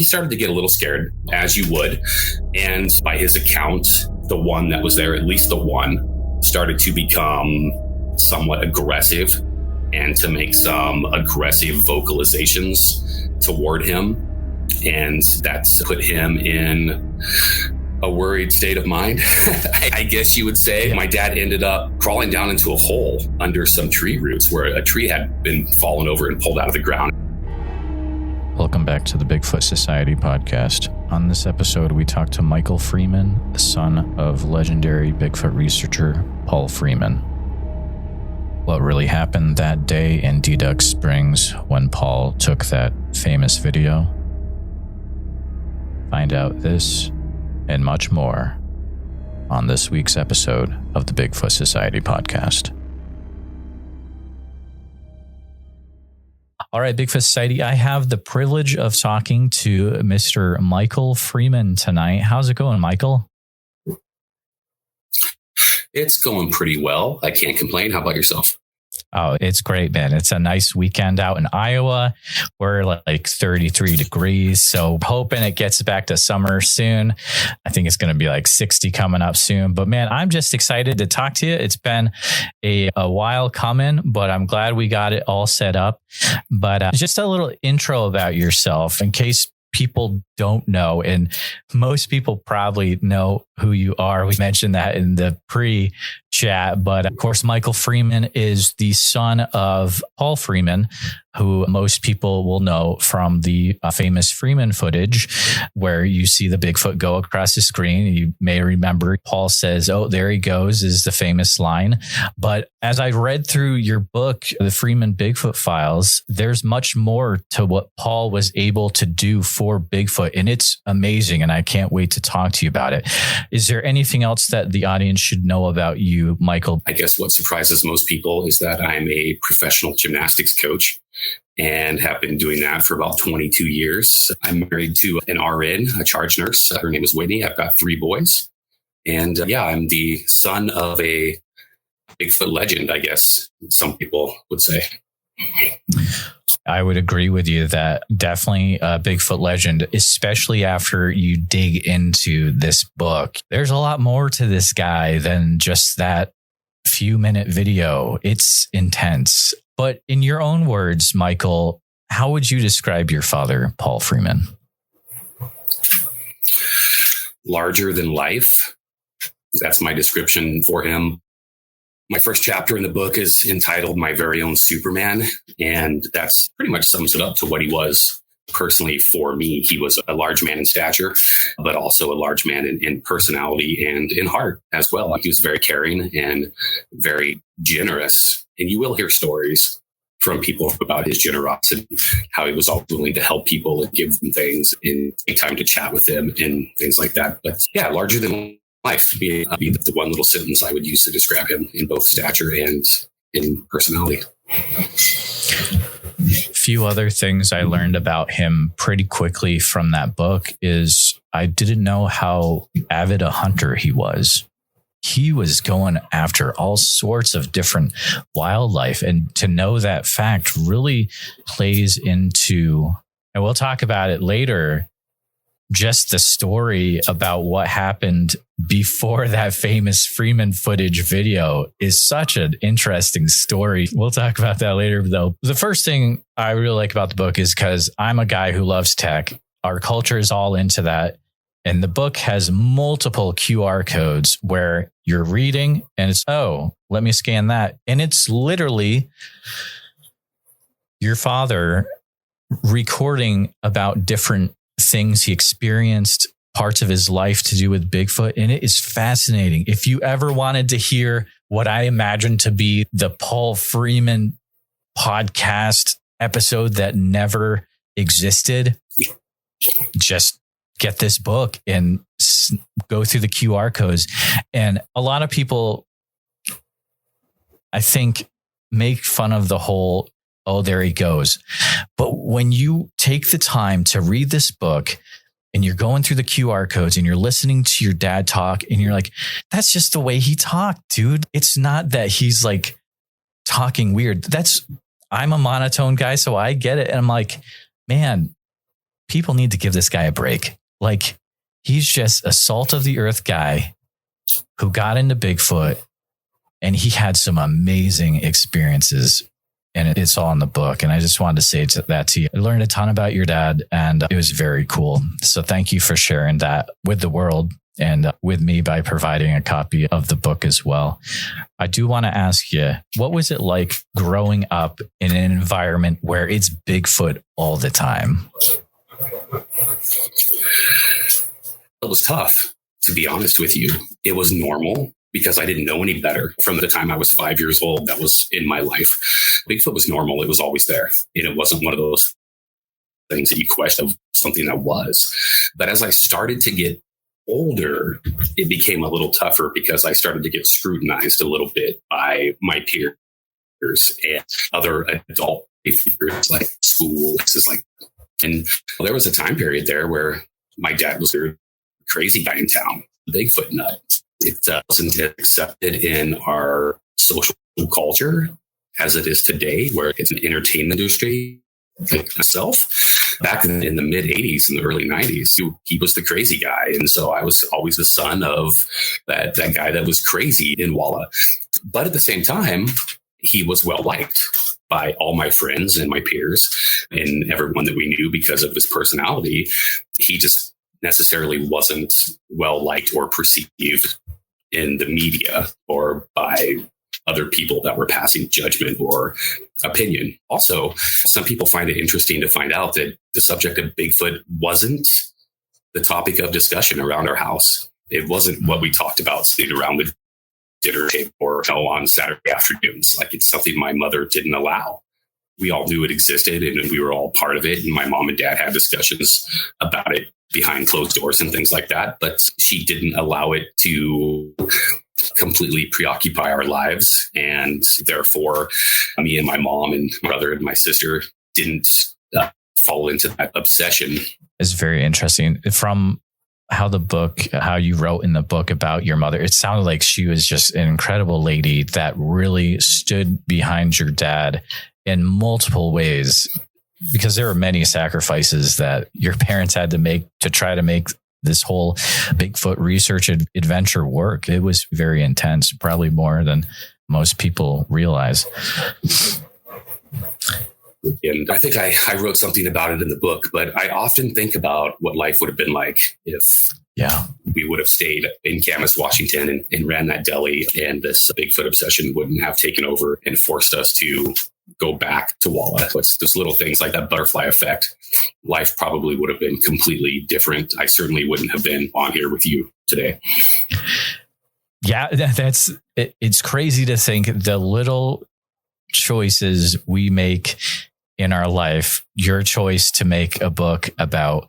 he started to get a little scared, as you would. And by his account, the one that was there, at least the one, started to become somewhat aggressive and to make some aggressive vocalizations toward him. And that put him in a worried state of mind, I guess you would say. My dad ended up crawling down into a hole under some tree roots where a tree had been fallen over and pulled out of the ground. Welcome back to the Bigfoot Society Podcast. On this episode, we talk to Michael Freeman, the son of legendary Bigfoot researcher Paul Freeman. What really happened that day in Deduck Springs when Paul took that famous video? Find out this and much more on this week's episode of the Bigfoot Society Podcast. All right, Bigfoot Society, I have the privilege of talking to Mr. Michael Freeman tonight. How's it going, Michael? It's going pretty well. I can't complain. How about yourself? Oh, it's great, man. It's a nice weekend out in Iowa. We're like 33 degrees. So hoping it gets back to summer soon. I think it's going to be like 60 coming up soon. But man, I'm just excited to talk to you. It's been a while coming, but I'm glad we got it all set up. But just a little intro about yourself in case people don't know, and most people probably know who you are. We mentioned that in the pre-chat, but of course, Michael Freeman is the son of Paul Freeman, who most people will know from the famous Freeman footage where you see the Bigfoot go across the screen. You may remember Paul says, "Oh, there he goes," is the famous line. But as I read through your book, the Freeman Bigfoot Files, there's much more to what Paul was able to do for Bigfoot, and it's amazing, and I can't wait to talk to you about it. Is there anything else that the audience should know about you, Michael? I guess what surprises most people is that I'm a professional gymnastics coach and have been doing that for about 22 years. I'm married to an RN, a charge nurse. Her name is Whitney. I've got 3 boys. And I'm the son of a Bigfoot legend, I guess some people would say. I would agree with you that definitely a Bigfoot legend, especially after you dig into this book. There's a lot more to this guy than just that few-minute video. It's intense. But in your own words, Michael, how would you describe your father, Paul Freeman? Larger than life. That's my description for him. My first chapter in the book is entitled My Very Own Superman, and that's pretty much sums it up to what he was personally for me. He was a large man in stature, but also a large man in personality and in heart as well. He was very caring and very generous. And you will hear stories from people about his generosity, how he was always willing to help people and give them things and take time to chat with them and things like that. But yeah, larger than life being the one little sentence I would use to describe him in both stature and in personality. Few other things I learned about him pretty quickly from that book is I didn't know how avid a hunter he was. He was going after all sorts of different wildlife, and to know that fact really plays into, and we'll talk about it later, just the story about what happened before that famous Freeman footage video is such an interesting story. We'll talk about that later, though. The first thing I really like about the book is because I'm a guy who loves tech. Our culture is all into that. And the book has multiple QR codes where you're reading and it's, oh, let me scan that. And it's literally your father recording about different things he experienced, parts of his life to do with Bigfoot. And it is fascinating. If you ever wanted to hear what I imagine to be the Paul Freeman podcast episode that never existed, just get this book and go through the QR codes. And a lot of people, I think, make fun of the whole, oh, there he goes. But when you take the time to read this book and you're going through the QR codes and you're listening to your dad talk and you're like, that's just the way he talked, dude. It's not that he's like talking weird. I'm a monotone guy, so I get it. And I'm like, man, people need to give this guy a break. Like, he's just a salt of the earth guy who got into Bigfoot, and he had some amazing experiences, and it's all in the book. And I just wanted to say that to you. I learned a ton about your dad, and it was very cool. So thank you for sharing that with the world and with me by providing a copy of the book as well. I do want to ask you, what was it like growing up in an environment where it's Bigfoot all the time? It was tough, to be honest with you. It was normal because I didn't know any better. From the time I was 5 years old, that was in my life. Bigfoot was normal. It was always there. And it wasn't one of those things that you question of something that was. But as I started to get older, it became a little tougher because I started to get scrutinized a little bit by my peers and other adult figures like school. And there was a time period there where my dad was a crazy guy in town, Bigfoot nut. It wasn't accepted in our social culture as it is today, where it's an entertainment industry. Like myself, back in the mid 80s and the early 90s, he was the crazy guy. And so I was always the son of that guy that was crazy in Walla. But at the same time, he was well liked by all my friends and my peers and everyone that we knew because of his personality. He just necessarily wasn't well liked or perceived in the media or by other people that were passing judgment or opinion. Also, some people find it interesting to find out that the subject of Bigfoot wasn't the topic of discussion around our house. It wasn't what we talked about sitting around the dinner table or on Saturday afternoons. Like, it's something my mother didn't allow. We all knew it existed and we were all part of it. And my mom and dad had discussions about it behind closed doors and things like that. But she didn't allow it to completely preoccupy our lives. And therefore, me and my mom and my brother and my sister didn't fall into that obsession. It's very interesting. From how you wrote in the book about your mother, it sounded like she was just an incredible lady that really stood behind your dad in multiple ways, because there were many sacrifices that your parents had to make to try to make this whole Bigfoot research adventure work. It was very intense, probably more than most people realize. And I think I wrote something about it in the book, but I often think about what life would have been like if we would have stayed in Camas, Washington and ran that deli, and this Bigfoot obsession wouldn't have taken over and forced us to go back to Walla. It's those little things like that butterfly effect. Life probably would have been completely different. I certainly wouldn't have been on here with you today. Yeah, it's crazy to think the little choices we make in our life. Your choice to make a book about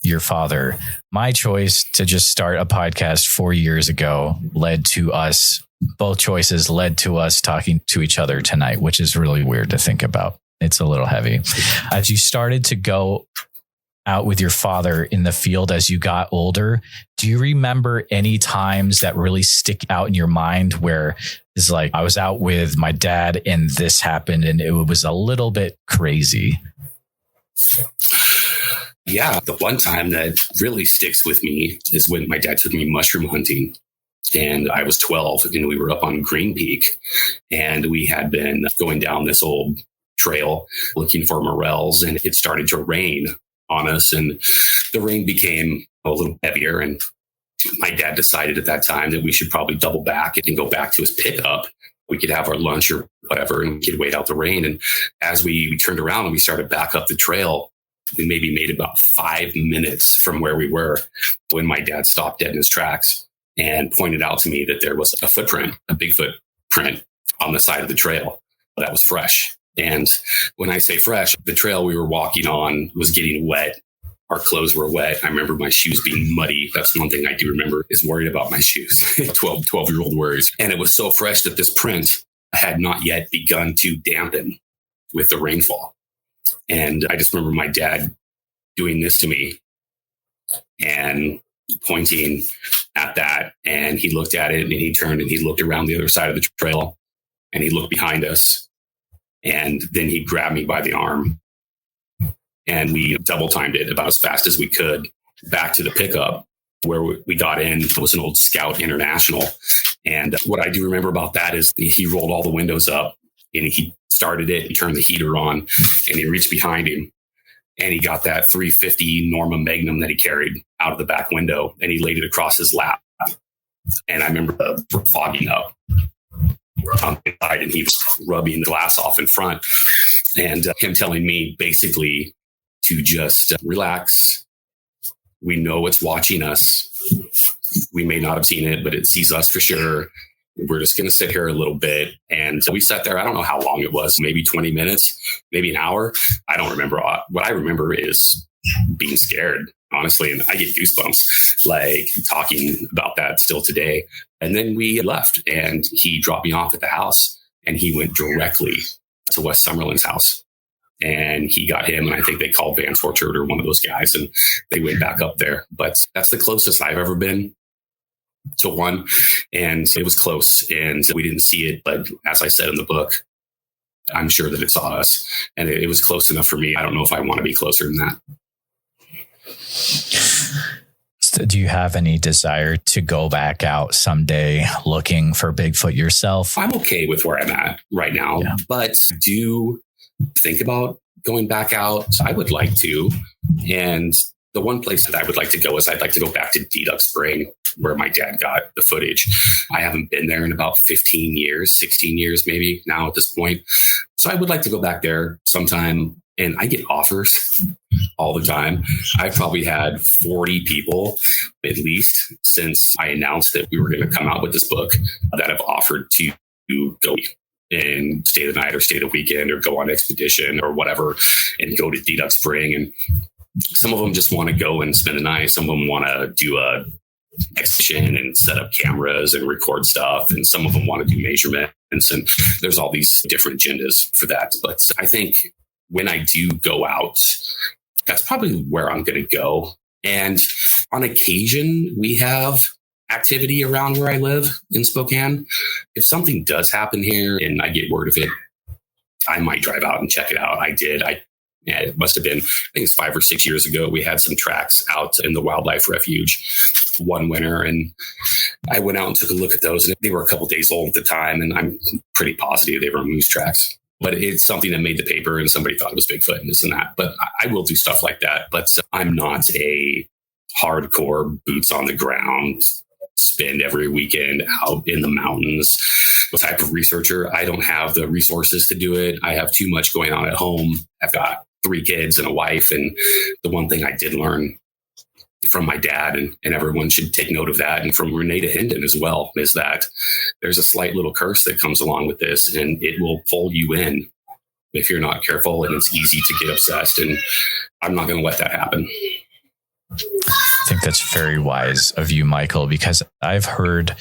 your father, my choice to just start a podcast 4 years ago led to us. Both choices led to us talking to each other tonight, which is really weird to think about. It's a little heavy. As you started to go out with your father in the field as you got older, do you remember any times that really stick out in your mind where it's like, I was out with my dad and this happened and it was a little bit crazy? Yeah, the one time that really sticks with me is when my dad took me mushroom hunting. And I was 12 and we were up on Green Peak and we had been going down this old trail looking for morels, and it started to rain on us and the rain became a little heavier. And my dad decided at that time that we should probably double back and go back to his pickup. We could have our lunch or whatever and we could wait out the rain. And as we turned around and we started back up the trail, we maybe made about 5 minutes from where we were when my dad stopped dead in his tracks and pointed out to me that there was a footprint, a Bigfoot print on the side of the trail that was fresh. And when I say fresh, the trail we were walking on was getting wet. Our clothes were wet. I remember my shoes being muddy. That's one thing I do remember, is worried about my shoes. 12-year-old worries. And it was so fresh that this print had not yet begun to dampen with the rainfall. And I just remember my dad doing this to me and pointing at that, and he looked at it and he turned and he looked around the other side of the trail and he looked behind us, and then he grabbed me by the arm And we double timed it about as fast as we could back to the pickup where we got in. It was an old Scout International. And what I do remember about that is he rolled all the windows up and he started it, he turned the heater on, and he reached behind him and he got that 350 Norma Magnum that he carried out of the back window and he laid it across his lap. And I remember fogging up on the side and he was rubbing the glass off in front and him telling me basically to just relax. We know it's watching us. We may not have seen it, but it sees us for sure. We're just going to sit here a little bit. And we sat there. I don't know how long it was, maybe 20 minutes, maybe an hour. I don't remember. What I remember is being scared, honestly. And I get goosebumps like talking about that still today. And then we left and he dropped me off at the house and he went directly to West Summerlin's house. And he got him, and I think they called Van Fortert or one of those guys, and they went back up there. But that's the closest I've ever been to one, and it was close, and we didn't see it. But as I said in the book, I'm sure that it saw us, and it was close enough for me. I don't know if I want to be closer than that. So do you have any desire to go back out someday looking for Bigfoot yourself? I'm okay with where I'm at right now, but do think about going back out. I would like to. And the one place that I would like to go is I'd like to go back to Deduck Spring where my dad got the footage. I haven't been there in about 15 years, 16 years, maybe now at this point. So I would like to go back there sometime. And I get offers all the time. I've probably had 40 people at least since I announced that we were going to come out with this book that have offered to go and stay the night or stay the weekend or go on expedition or whatever and go to Deduck Spring. And some of them just want to go and spend the night. Some of them want to do a expedition and set up cameras and record stuff. And some of them want to do measurements. And there's all these different agendas for that. But I think when I do go out, that's probably where I'm going to go. And on occasion, we have activity around where I live in Spokane. If something does happen here and I get word of it, I might drive out and check it out. I did. It must have been, I think it's 5 or 6 years ago. We had some tracks out in the wildlife refuge one winter, and I went out and took a look at those. And they were a couple days old at the time, and I'm pretty positive they were moose tracks. But it's something that made the paper, and somebody thought it was Bigfoot and this and that. But I will do stuff like that. But I'm not a hardcore boots on the ground, spend every weekend out in the mountains type of researcher. I don't have the resources to do it. I have too much going on at home. I've got 3 kids and a wife. And the one thing I did learn from my dad, and everyone should take note of that, and from Renata Hendon as well, is that there's a slight little curse that comes along with this, and it will pull you in if you're not careful, and it's easy to get obsessed. And I'm not going to let that happen. I think that's very wise of you, Michael, because I've heard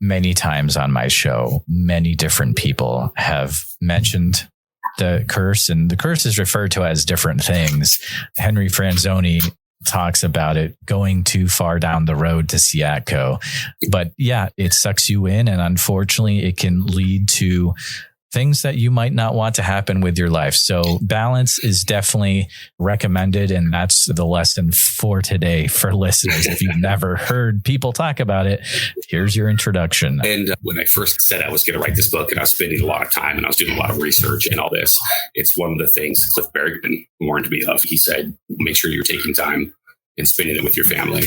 many times on my show, many different people have mentioned the curse, and the curse is referred to as different things. Henry Franzoni talks about it going too far down the road to Siatko. But yeah, it sucks you in, and unfortunately it can lead to things that you might not want to happen with your life. So balance is definitely recommended. And that's the lesson for today for listeners. If you've never heard people talk about it, here's your introduction. And when I first said I was going to write this book, and I was spending a lot of time and I was doing a lot of research and all this, it's one of the things Cliff Bergman warned me of. He said, make sure you're taking time and spending it with your family,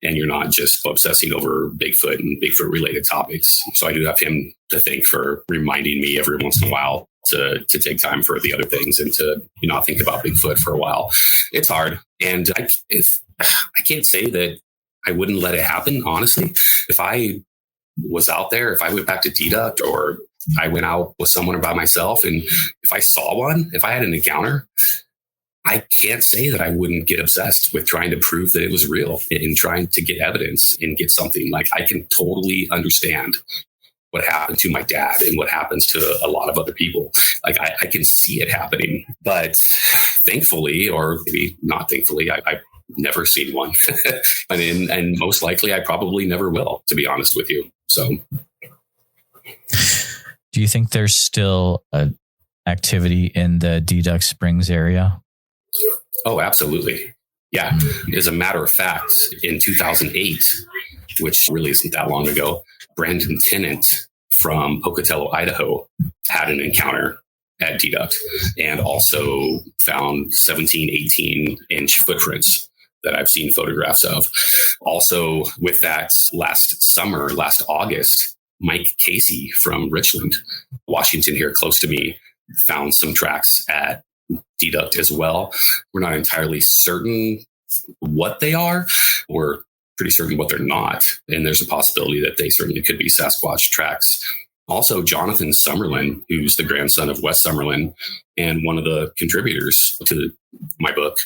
and you're not just obsessing over Bigfoot and Bigfoot related topics. So I do have him to thank for reminding me every once in a while to take time for the other things and to not think about Bigfoot for a while. It's hard. And I can't say that I wouldn't let it happen, honestly. If I was out there, if I went back to Deduck, or I went out with someone or by myself, and if I saw one, if I had an encounter, I can't say that I wouldn't get obsessed with trying to prove that it was real and trying to get evidence and get something. Like, I can totally understand what happened to my dad and what happens to a lot of other people. Like, I can see it happening, but thankfully, or maybe not thankfully, I've never seen one. and most likely I probably never will, to be honest with you. So do you think there's still a activity in the Deduck Springs area? Oh, absolutely. Yeah. As a matter of fact, in 2008, which really isn't that long ago, Brandon Tennant from Pocatello, Idaho, had an encounter at Deduct and also found 17, 18-inch footprints that I've seen photographs of. Also, with that, last August, Mike Casey from Richland, Washington, here close to me, found some tracks at Deduct as well. We're not entirely certain what they are. We're pretty certain what they're not. And there's a possibility that they certainly could be Sasquatch tracks. Also, Jonathan Summerlin, who's the grandson of Wes Summerlin and one of the contributors to my book,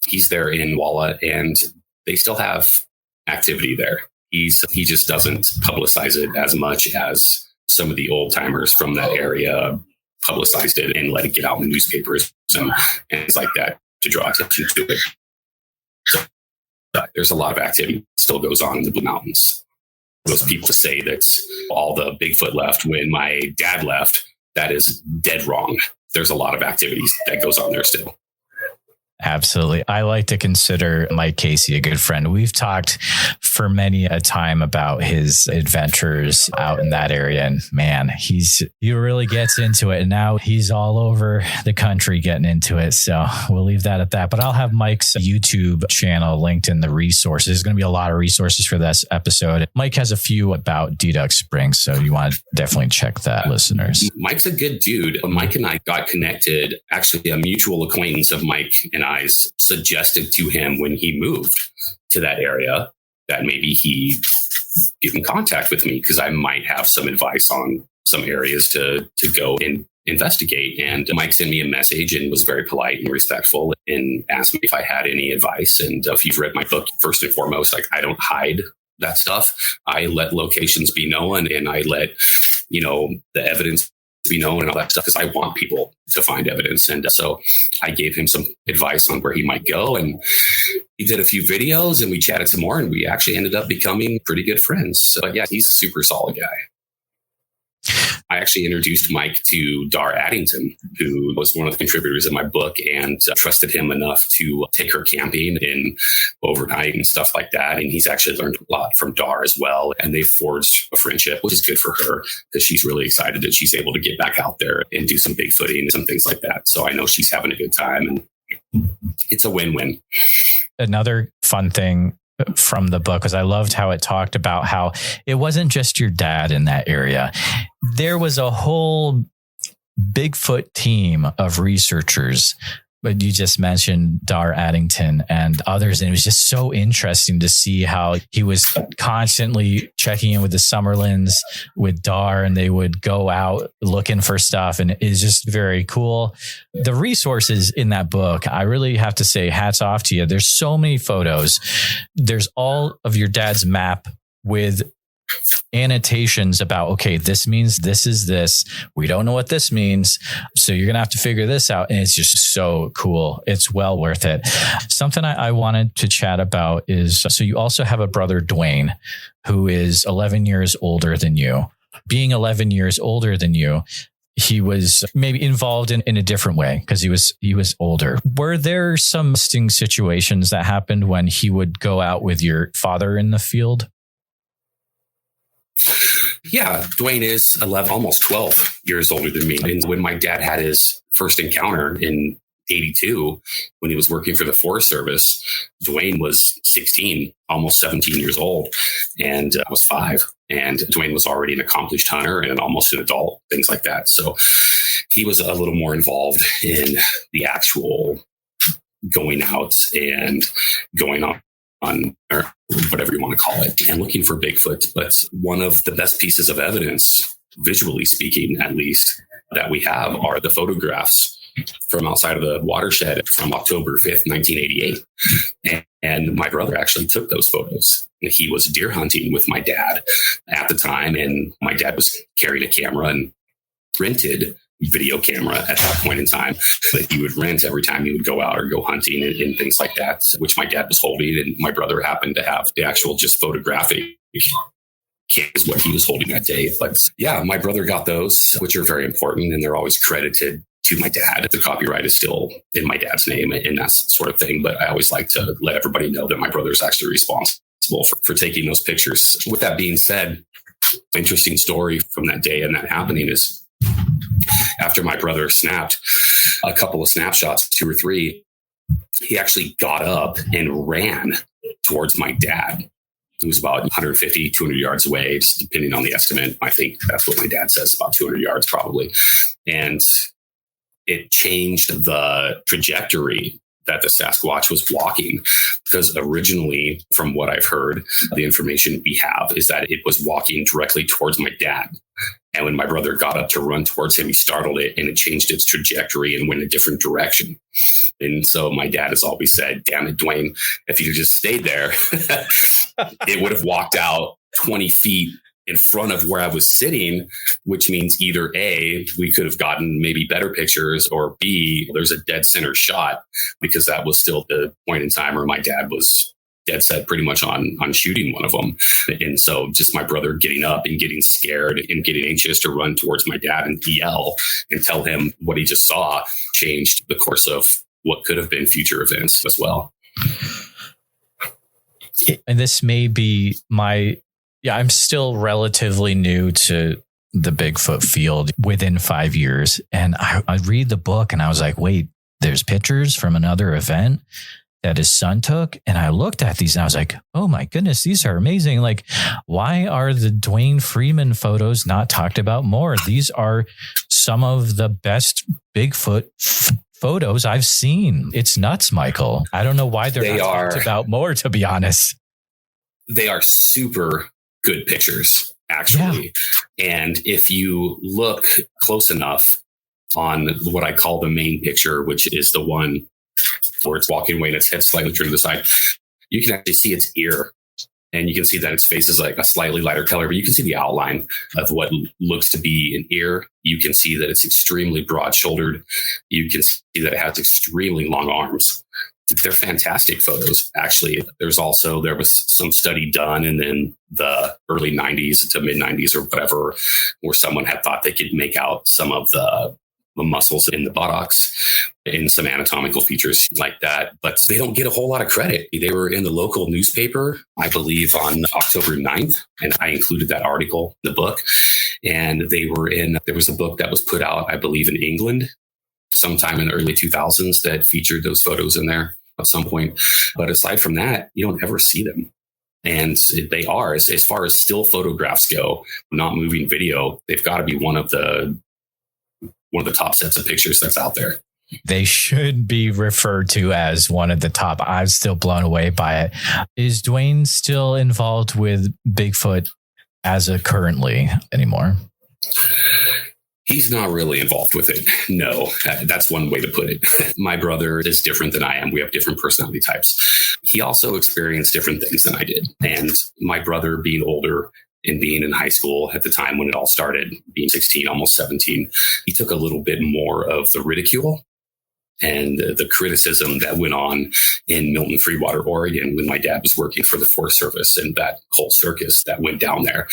he's there in Walla, and they still have activity there. He just doesn't publicize it as much as some of the old timers from that area publicized it and let it get out in the newspapers and things like that to draw attention to it. So, there's a lot of activity that still goes on in the Blue Mountains. Those people say that all the Bigfoot left when my dad left, that is dead wrong. There's a lot of activities that goes on there still. Absolutely. I like to consider Mike Casey a good friend. We've talked for many a time about his adventures out in that area. And man, he really gets into it. And now he's all over the country getting into it. So we'll leave that at that. But I'll have Mike's YouTube channel linked in the resources. There's going to be a lot of resources for this episode. Mike has a few about Deduct Springs. So you want to definitely check that, listeners. Mike's a good dude. Mike and I got connected. Actually, a mutual acquaintance of Mike and I suggested to him when he moved to that area that maybe he get in contact with me because I might have some advice on some areas to go and investigate. And Mike sent me a message and was very polite and respectful and asked me if I had any advice. And if you've read my book, first and foremost, like, I don't hide that stuff. I let locations be known, and I let, the evidence be known and all that stuff because I want people to find evidence. And so I gave him some advice on where he might go, and he did a few videos and we chatted some more, and we actually ended up becoming pretty good friends. So yeah, he's a super solid guy. I actually introduced Mike to Dar Addington, who was one of the contributors in my book, and trusted him enough to take her camping and overnight and stuff like that. And he's actually learned a lot from Dar as well. And they forged a friendship, which is good for her because she's really excited that she's able to get back out there and do some Bigfooting and some things like that. So I know she's having a good time, and it's a win-win. Another fun thing from the book was I loved how it talked about how it wasn't just your dad in that area. There was a whole Bigfoot team of researchers, but you just mentioned Dar Addington and others. And it was just so interesting to see how he was constantly checking in with the Summerlins, with Dar, and they would go out looking for stuff. And it's just very cool. The resources in that book, I really have to say hats off to you. There's so many photos. There's all of your dad's map with annotations about, okay, this means this is this. We don't know what this means. So you're going to have to figure this out. And it's just so cool. It's well worth it. Something I wanted to chat about is, so you also have a brother, Dwayne, who is 11 years older than you. Being 11 years older than you, he was maybe involved in a different way because he was older. Were there some interesting situations that happened when he would go out with your father in the field? Yeah, Dwayne is 11, almost 12 years older than me. And when my dad had his first encounter in 82, when he was working for the Forest Service, Dwayne was 16, almost 17 years old, and I was 5. And Dwayne was already an accomplished hunter and almost an adult, things like that. So he was a little more involved in the actual going out and going on or whatever you want to call it, and looking for Bigfoot. But one of the best pieces of evidence, visually speaking, at least, that we have are the photographs from outside of the watershed from October 5th, 1988. And my brother actually took those photos. He was deer hunting with my dad at the time, and my dad was carrying a camera and rented video camera at that point in time that he would rent every time he would go out or go hunting and things like that, which my dad was holding. And my brother happened to have the actual just photographic is what he was holding that day. But yeah, my brother got those, which are very important, and they're always credited to my dad. The copyright is still in my dad's name and that sort of thing. But I always like to let everybody know that my brother's actually responsible for taking those pictures. With that being said, interesting story from that day and that happening is after my brother snapped a couple of snapshots, 2 or 3, he actually got up and ran towards my dad. It was about 150, 200 yards away, just depending on the estimate. I think that's what my dad says, about 200 yards probably. And it changed the trajectory that the Sasquatch was walking, because originally, from what I've heard, the information we have is that it was walking directly towards my dad. And when my brother got up to run towards him, he startled it and it changed its trajectory and went a different direction. And so my dad has always said, damn it, Dwayne, if he'd just stayed there, it would have walked out 20 feet in front of where I was sitting, which means either A, we could have gotten maybe better pictures, or B, there's a dead center shot, because that was still the point in time where my dad was dead set pretty much on shooting one of them. And so just my brother getting up and getting scared and getting anxious to run towards my dad and yell and tell him what he just saw changed the course of what could have been future events as well. And this may be I'm still relatively new to the Bigfoot field within 5 years. And I read the book and I was like, wait, there's pictures from another event that his son took. And I looked at these and I was like, oh my goodness, these are amazing. Like, why are the Dwayne Freeman photos not talked about more? These are some of the best Bigfoot photos I've seen. It's nuts, Michael. I don't know why they're not talked about more, to be honest. They are super good pictures, actually. Yeah. And if you look close enough on what I call the main picture, which is the one where it's walking away and its head slightly turned to the side, you can actually see its ear. And you can see that its face is like a slightly lighter color, but you can see the outline of what looks to be an ear. You can see that it's extremely broad shouldered. You can see that it has extremely long arms. They're fantastic photos. Actually, there was some study done in the early 90s to mid 90s or whatever, where someone had thought they could make out some of the muscles in the buttocks and some anatomical features like that. But they don't get a whole lot of credit. They were in the local newspaper, I believe, on October 9th. And I included that article in the book. And there was a book that was put out, I believe, in England sometime in the early 2000s that featured those photos in there at some point. But aside from that, you don't ever see them. And they are, as far as still photographs go, not moving video, they've got to be one of the top sets of pictures that's out there. They should be referred to as one of the top. I'm still blown away by it. Is Dwayne still involved with Bigfoot as a currently anymore? He's not really involved with it. No, that's one way to put it. My brother is different than I am. We have different personality types. He also experienced different things than I did. And my brother, being older and being in high school at the time when it all started, being 16, almost 17, he took a little bit more of the ridicule and the criticism that went on in Milton Freewater, Oregon, when my dad was working for the Forest Service and that whole circus that went down there.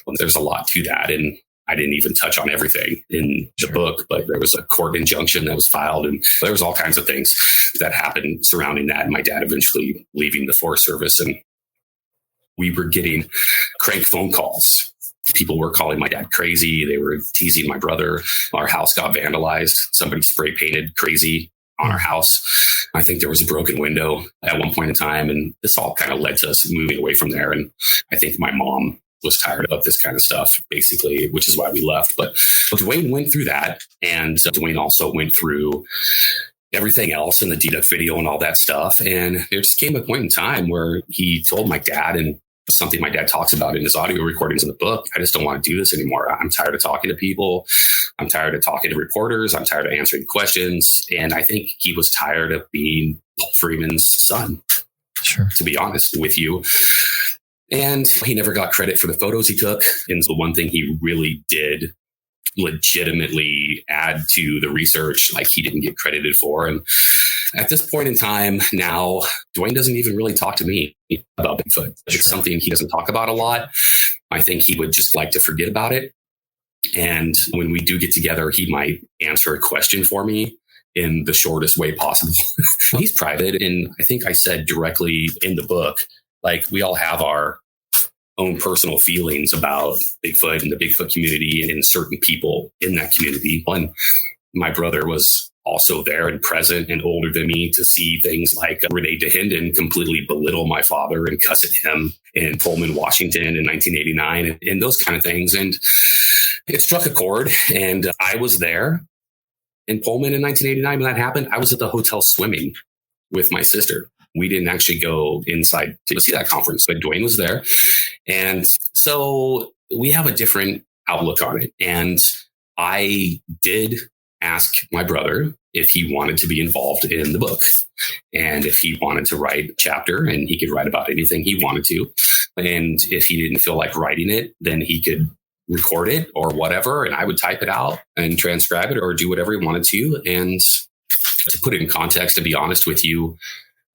Well, there's a lot to that. And I didn't even touch on everything in the book, but there was a court injunction that was filed, and there was all kinds of things that happened surrounding that. And my dad eventually leaving the Forest Service, and we were getting crank phone calls. People were calling my dad crazy. They were teasing my brother. Our house got vandalized. Somebody spray painted crazy on our house. I think there was a broken window at one point in time, and this all kind of led to us moving away from there. And I think my mom was tired of this kind of stuff, basically, which is why we left. But Dwayne went through that. And Dwayne also went through everything else in the deduct video and all that stuff. And there just came a point in time where he told my dad, and something my dad talks about in his audio recordings in the book, I just don't want to do this anymore. I'm tired of talking to people. I'm tired of talking to reporters. I'm tired of answering questions. And I think he was tired of being Paul Freeman's son, to be honest with you. And he never got credit for the photos he took. And the one thing he really did legitimately add to the research like he didn't get credited for. And at this point in time now, Dwayne doesn't even really talk to me about Bigfoot. It's something he doesn't talk about a lot. I think he would just like to forget about it. And when we do get together, he might answer a question for me in the shortest way possible. He's private. And I think I said directly in the book, like, we all have our own personal feelings about Bigfoot and the Bigfoot community and certain people in that community. And my brother was also there and present and older than me to see things like Renee DeHinden completely belittle my father and cuss at him in Pullman, Washington in 1989 and those kind of things. And it struck a chord. And I was there in Pullman in 1989 when that happened. I was at the hotel swimming with my sister. We didn't actually go inside to see that conference, but Dwayne was there. And so we have a different outlook on it. And I did ask my brother if he wanted to be involved in the book and if he wanted to write a chapter, and he could write about anything he wanted to. And if he didn't feel like writing it, then he could record it or whatever. And I would type it out and transcribe it or do whatever he wanted to. And to put it in context, to be honest with you,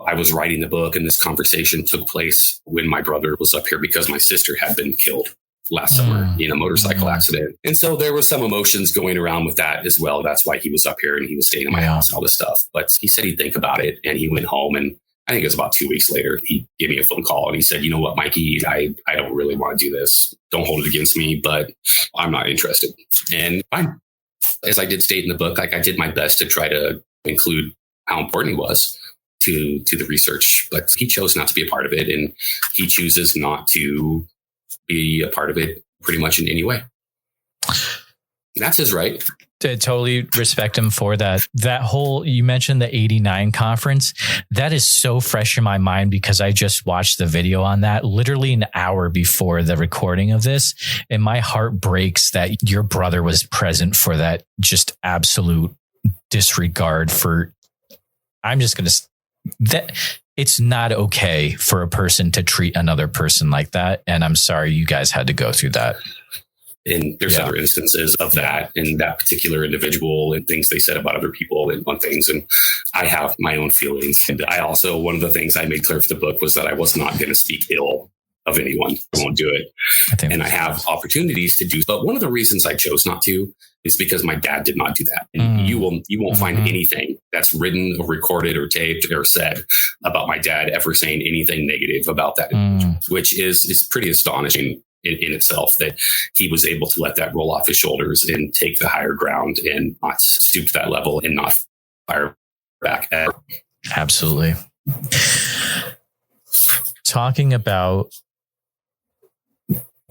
I was writing the book and this conversation took place when my brother was up here because my sister had been killed last summer in a motorcycle accident. And so there was some emotions going around with that as well. That's why he was up here and he was staying in my house and all this stuff. But he said he'd think about it, and he went home, and I think it was about 2 weeks later, he gave me a phone call and he said, you know what, Mikey, I don't really want to do this. Don't hold it against me, but I'm not interested. And fine. As I did state in the book, like, I did my best to try to include how important he was to the research, but he chose not to be a part of it, and he chooses not to be a part of it pretty much in any way. That's his right. To totally respect him for that. That whole, you mentioned the 89 conference, that is so fresh in my mind because I just watched the video on that literally an hour before the recording of this. And my heart breaks that your brother was present for that just absolute disregard for, I'm just going to, that it's not okay for a person to treat another person like that. And I'm sorry you guys had to go through that. And there's other instances of that and that particular individual and things they said about other people and on things. And I have my own feelings. And I also, one of the things I made clear for the book was that I was not going to speak ill of anyone. I won't do it. I have opportunities to do. But one of the reasons I chose not to is because my dad did not do that. And you won't find anything that's written or recorded or taped or said about my dad ever saying anything negative about that individual, which is pretty astonishing in itself, that he was able to let that roll off his shoulders and take the higher ground and not stoop to that level and not fire back at. Absolutely. Talking about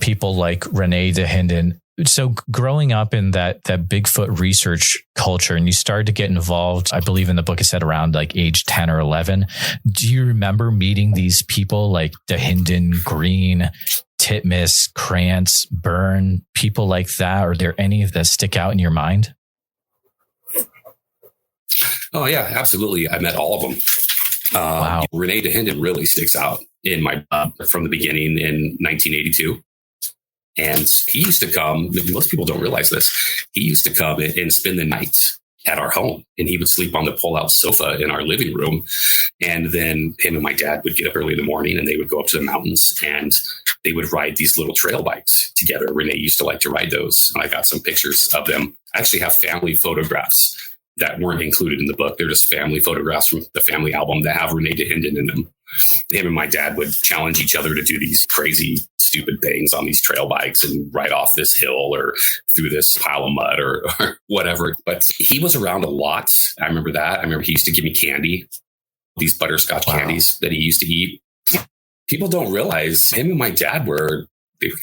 people like Renee DeHinden. So growing up in that Bigfoot research culture, and you started to get involved, I believe in the book it said around like age 10 or 11. Do you remember meeting these people like DeHinden, Green, Titmus, Krantz, Byrne, people like that? Are there any that stick out in your mind? Oh yeah, absolutely. I met all of them. Wow. Renee DeHinden really sticks out in my from the beginning in 1982. And he used to come, most people don't realize this, he used to come and spend the night at our home, and he would sleep on the pull-out sofa in our living room. And then him and my dad would get up early in the morning and they would go up to the mountains and they would ride these little trail bikes together. Renee used to like to ride those. And I got some pictures of them. I actually have family photographs that weren't included in the book. They're just family photographs from the family album that have Renee DeHinden in them. Him and my dad would challenge each other to do these crazy, stupid things on these trail bikes and ride off this hill or through this pile of mud or whatever. But he was around a lot. I remember that. I remember he used to give me candy, these butterscotch candies that he used to eat. People don't realize him and my dad were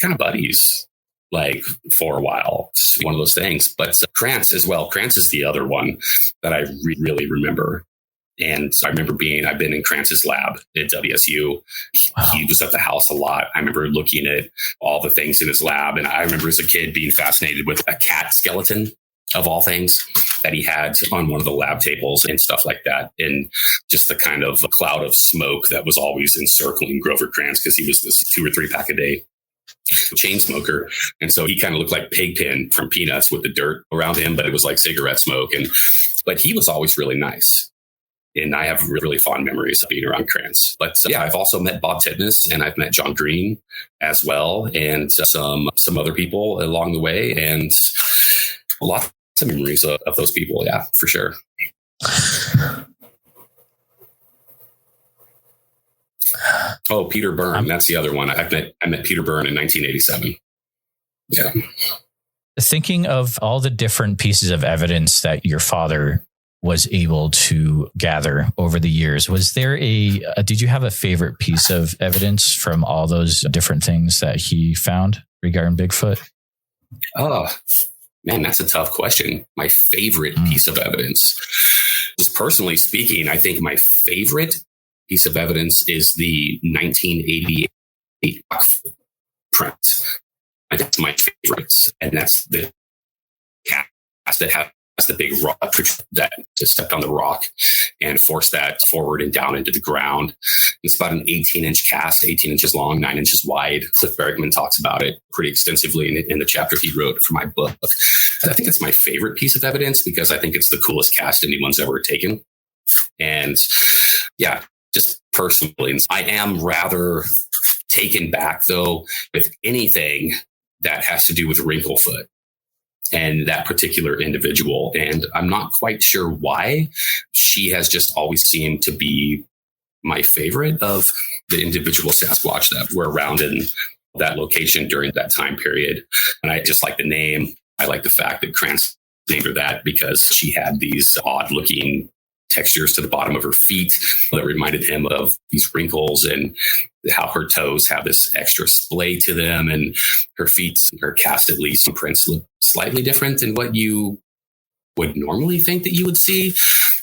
kind of buddies, like for a while, just one of those things. But Krantz as well. Krantz is the other one that I really remember. And I remember I've been in Krantz's lab at WSU. He was at the house a lot. I remember looking at all the things in his lab. And I remember as a kid being fascinated with a cat skeleton of all things that he had on one of the lab tables and stuff like that. And just the kind of cloud of smoke that was always encircling Grover Krantz because he was this 2 or 3 pack a day chain smoker. And so he kind of looked like Pigpen from Peanuts with the dirt around him, but it was like cigarette smoke. But he was always really nice. And I have really fond memories of being around Krantz. But yeah, I've also met Bob Titmus, and I've met John Green as well, and some other people along the way, and a lot of memories of those people. Yeah, for sure. Oh, Peter Byrne. That's the other one. I met Peter Byrne in 1987. Yeah. Thinking of all the different pieces of evidence that your father was able to gather over the years, was there did you have a favorite piece of evidence from all those different things that he found regarding Bigfoot? Oh, man, that's a tough question. My favorite piece of evidence. Just personally speaking, I think my favorite piece of evidence is the 1988 print. I think that's my favorite. And that's the cast that has the big rock that just stepped on the rock and forced that forward and down into the ground. It's about an 18-inch cast, 18 inches long, 9 inches wide. Cliff Bergman talks about it pretty extensively in the chapter he wrote for my book. I think it's my favorite piece of evidence because I think it's the coolest cast anyone's ever taken. And yeah, just personally, I am rather taken back, though, with anything that has to do with Wrinklefoot and that particular individual. And I'm not quite sure why. She has just always seemed to be my favorite of the individual Sasquatch that were around in that location during that time period. And I just like the name. I like the fact that Krantz named her that because she had these odd looking textures to the bottom of her feet that reminded him of these wrinkles, and how her toes have this extra splay to them, and her feet, her cast at least, prints look slightly different than what you would normally think that you would see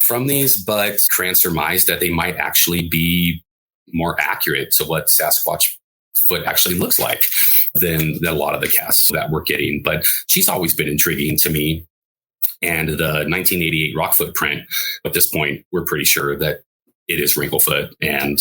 from these. But Krantz surmised that they might actually be more accurate to what Sasquatch foot actually looks like than a lot of the casts that we're getting. But she's always been intriguing to me. And the 1988 rock footprint, at this point, we're pretty sure that it is Wrinklefoot, and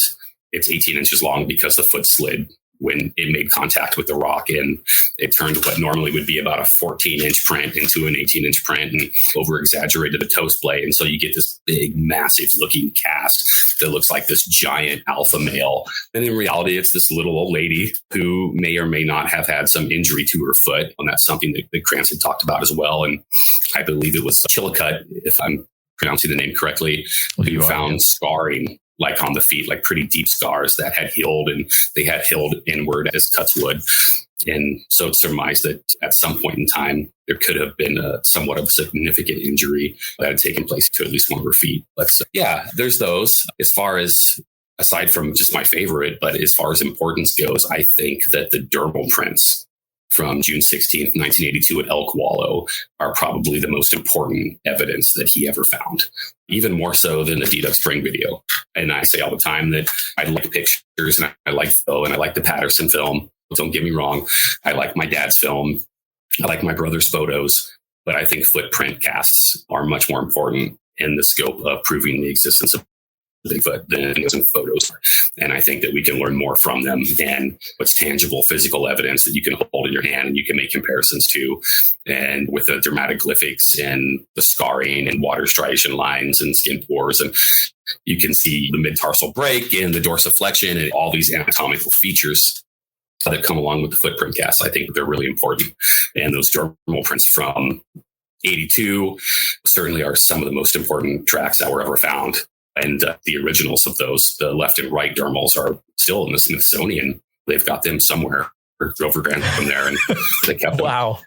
it's 18 inches long because the foot slid when it made contact with the rock, and it turned what normally would be about a 14-inch print into an 18-inch print and over-exaggerated the toe splay. And so you get this big, massive-looking cast that looks like this giant alpha male. And in reality, it's this little old lady who may or may not have had some injury to her foot. And that's something that Krantz had talked about as well. And I believe it was Chillicothe, if I'm pronouncing the name correctly, who found scarring like on the feet, like pretty deep scars that had healed, and they had healed inward as cuts would. And so it's surmised that at some point in time, there could have been somewhat of a significant injury that had taken place to at least one of her feet. But yeah, there's those. As far as, aside from just my favorite, but as far as importance goes, I think that the dermal prints from June 16th, 1982 at Elk Wallow are probably the most important evidence that he ever found, even more so than the D-Dug Spring video. And I say all the time that I like pictures, and I like Phil, and I like the Patterson film. Don't get me wrong. I like my dad's film. I like my brother's photos, but I think footprint casts are much more important in the scope of proving the existence of Bigfoot than videos and photos. And I think that we can learn more from them and what's tangible physical evidence that you can hold in your hand and you can make comparisons to. And with the dermatoglyphics and the scarring and water striation lines and skin pores, and you can see the mid-tarsal break and the dorsiflexion and all these anatomical features that come along with the footprint cast. I think they're really important. And those dermal prints from 82 certainly are some of the most important tracks that were ever found. And the originals of those, the left and right dermals, are still in the Smithsonian. They've got them somewhere. Or Grover Grant from there, and they kept them. Wow.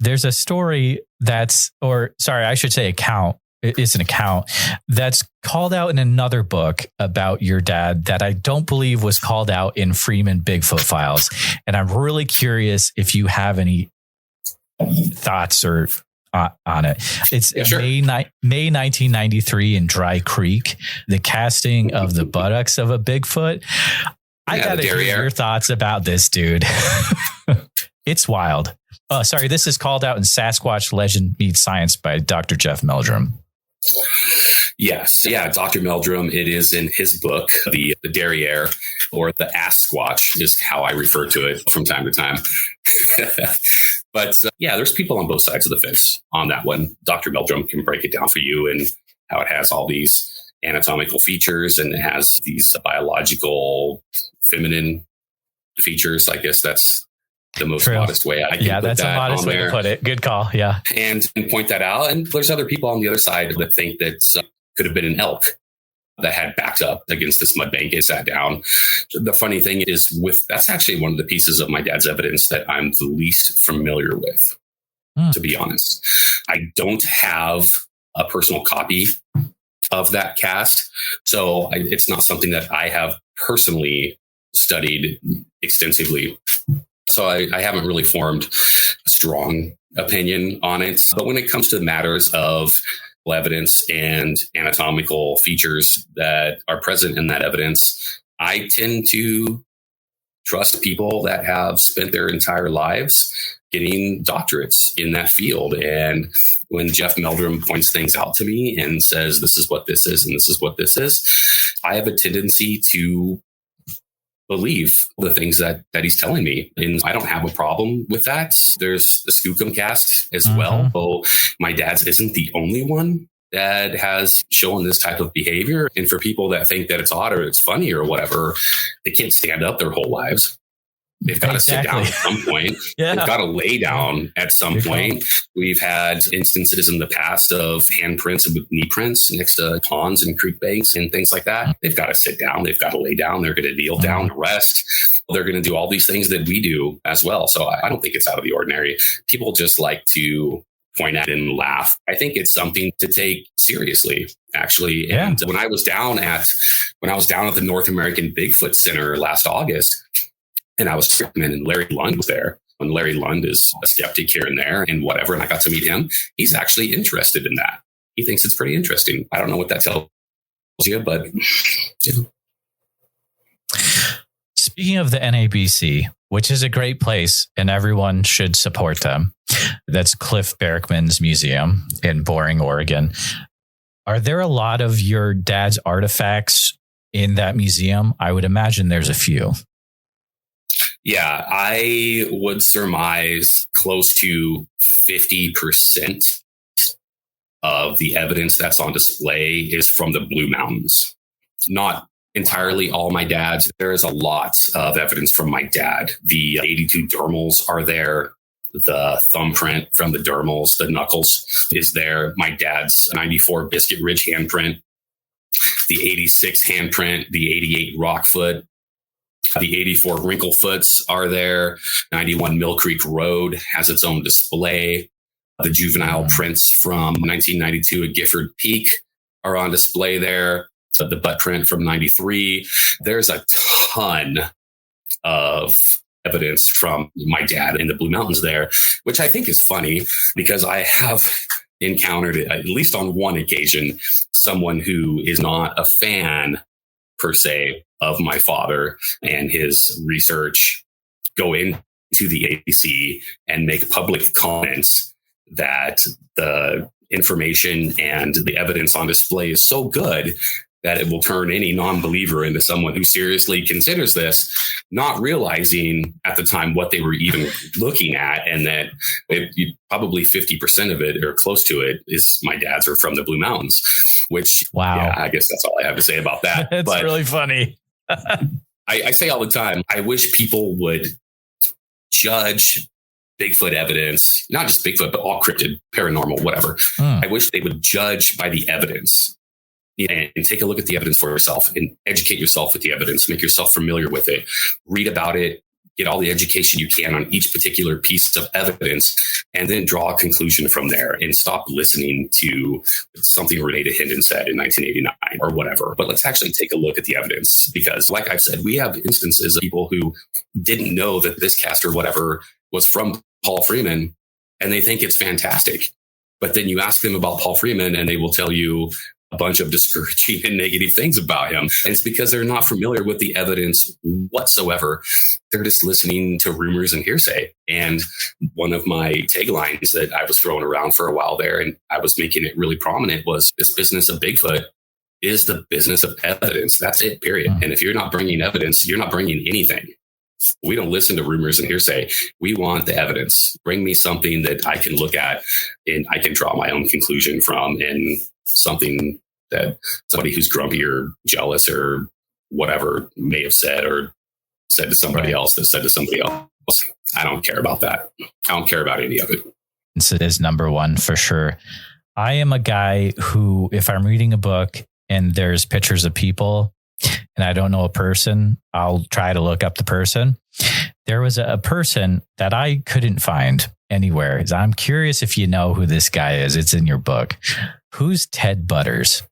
There's a story I should say account. It's an account that's called out in another book about your dad that I don't believe was called out in Freeman Bigfoot Files. And I'm really curious if you have any thoughts or on it. It's sure. May 1993 in Dry Creek, the casting of the buttocks of a Bigfoot. I gotta hear your thoughts about this, dude. It's wild. Sorry, this is called out in Sasquatch Legend Meets Science by Dr. Jeff Meldrum. Yes. Yeah. Dr. Meldrum, it is in his book, the Derriere, or the Sasquatch is how I refer to it from time to time. But yeah, there's people on both sides of the fence on that one. Dr. Meldrum can break it down for you and how it has all these anatomical features and it has these biological feminine features. I guess that's the most modest way I can put that's that a modest way to put it. Good call. Yeah. And point that out. And there's other people on the other side that think that could have been an elk that had backed up against this mud bank and sat down. The funny thing is that's actually one of the pieces of my dad's evidence that I'm the least familiar with, to be honest. I don't have a personal copy of that cast. So it's not something that I have personally studied extensively. So I haven't really formed a strong opinion on it. But when it comes to matters of evidence and anatomical features that are present in that evidence, I tend to trust people that have spent their entire lives getting doctorates in that field. And when Jeff Meldrum points things out to me and says, this is what this is and this is what this is, I have a tendency to believe the things that he's telling me. And I don't have a problem with that. There's the Skookum cast as well. So my dad's isn't the only one that has shown this type of behavior. And for people that think that it's odd or it's funny or whatever, they can't stand up their whole lives. They've got to sit down at some point. They've got to lay down at some point. We've had instances in the past of handprints and knee prints next to ponds and creek banks and things like that. They've got to sit down. They've got to lay down. They're going to kneel down, rest. They're going to do all these things that we do as well. So I don't think it's out of the ordinary. People just like to point at it and laugh. I think it's something to take seriously, actually. And when I was down at the North American Bigfoot Center last August, and I was and Larry Lund was there. And Larry Lund is a skeptic here and there and whatever. And I got to meet him. He's actually interested in that. He thinks it's pretty interesting. I don't know what that tells you, but Speaking of the NABC, which is a great place and everyone should support them. That's Cliff Barackman's museum in Boring, Oregon. Are there a lot of your dad's artifacts in that museum? I would imagine there's a few. Yeah, I would surmise close to 50% of the evidence that's on display is from the Blue Mountains. Not entirely all my dad's. There is a lot of evidence from my dad. The 82 dermals are there. The thumbprint from the dermals, the knuckles, is there. My dad's 94 Biscuit Ridge handprint, the 86 handprint, the 88 Rockfoot, the 84 Wrinklefoots are there. 91 Mill Creek Road has its own display. The juvenile prints from 1992 at Gifford Peak are on display there. So the butt print from 93. There's a ton of evidence from my dad in the Blue Mountains there, which I think is funny because I have encountered, at least on one occasion, someone who is not a fan per se of my father and his research go into the ABC and make public comments that the information and the evidence on display is so good that it will turn any non-believer into someone who seriously considers this, not realizing at the time what they were even looking at, and that probably 50% of it or close to it is my dad's or from the Blue Mountains, which, yeah, I guess that's all I have to say about that. It's really funny. I say all the time, I wish people would judge Bigfoot evidence, not just Bigfoot, but all cryptid, paranormal, whatever. I wish they would judge by the evidence. And take a look at the evidence for yourself and educate yourself with the evidence, make yourself familiar with it, read about it, get all the education you can on each particular piece of evidence, and then draw a conclusion from there and stop listening to something Renee Hinden said in 1989 or whatever. But let's actually take a look at the evidence because, like I've said, we have instances of people who didn't know that this cast or whatever was from Paul Freeman, and they think it's fantastic. But then you ask them about Paul Freeman and they will tell you, a bunch of discouraging and negative things about him. And it's because they're not familiar with the evidence whatsoever. They're just listening to rumors and hearsay. And one of my taglines that I was throwing around for a while there, and I was making it really prominent, was this business of Bigfoot is the business of evidence. That's it, period. And if you're not bringing evidence, you're not bringing anything. We don't listen to rumors and hearsay. We want the evidence. Bring me something that I can look at and I can draw my own conclusion from, and something that somebody who's grumpy or jealous or whatever may have said or said to somebody else that said to somebody else. I don't care about that. I don't care about any of it. So it is number one for sure. I am a guy who, if I'm reading a book and there's pictures of people and I don't know a person, I'll try to look up the person. There was a person that I couldn't find anywhere. I'm curious if you know who this guy is. It's in your book. Who's Ted Butters?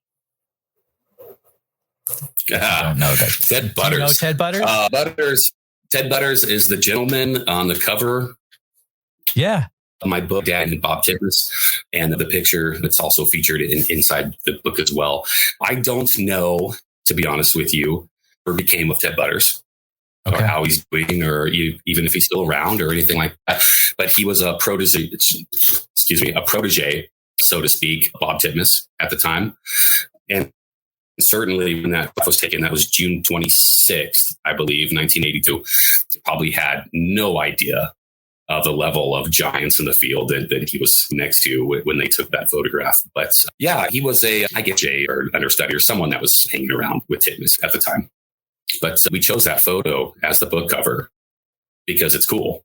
I don't know that. Ted Butters. You know Ted Butters? Ted Butters is the gentleman on the cover. Yeah. My book, Dad and Bob Titmus, and the picture that's also featured inside the book as well. I don't know, to be honest with you, or became of Ted Butters, or how he's doing, or even if he's still around or anything like that. But he was a protege, so to speak, Bob Titmus at the time. And certainly when that was taken, that was June 26th, I believe, 1982. Probably had no idea of the level of giants in the field that he was next to when they took that photograph. But yeah, he was a or understudy or someone that was hanging around with Titmus at the time. But we chose that photo as the book cover because it's cool.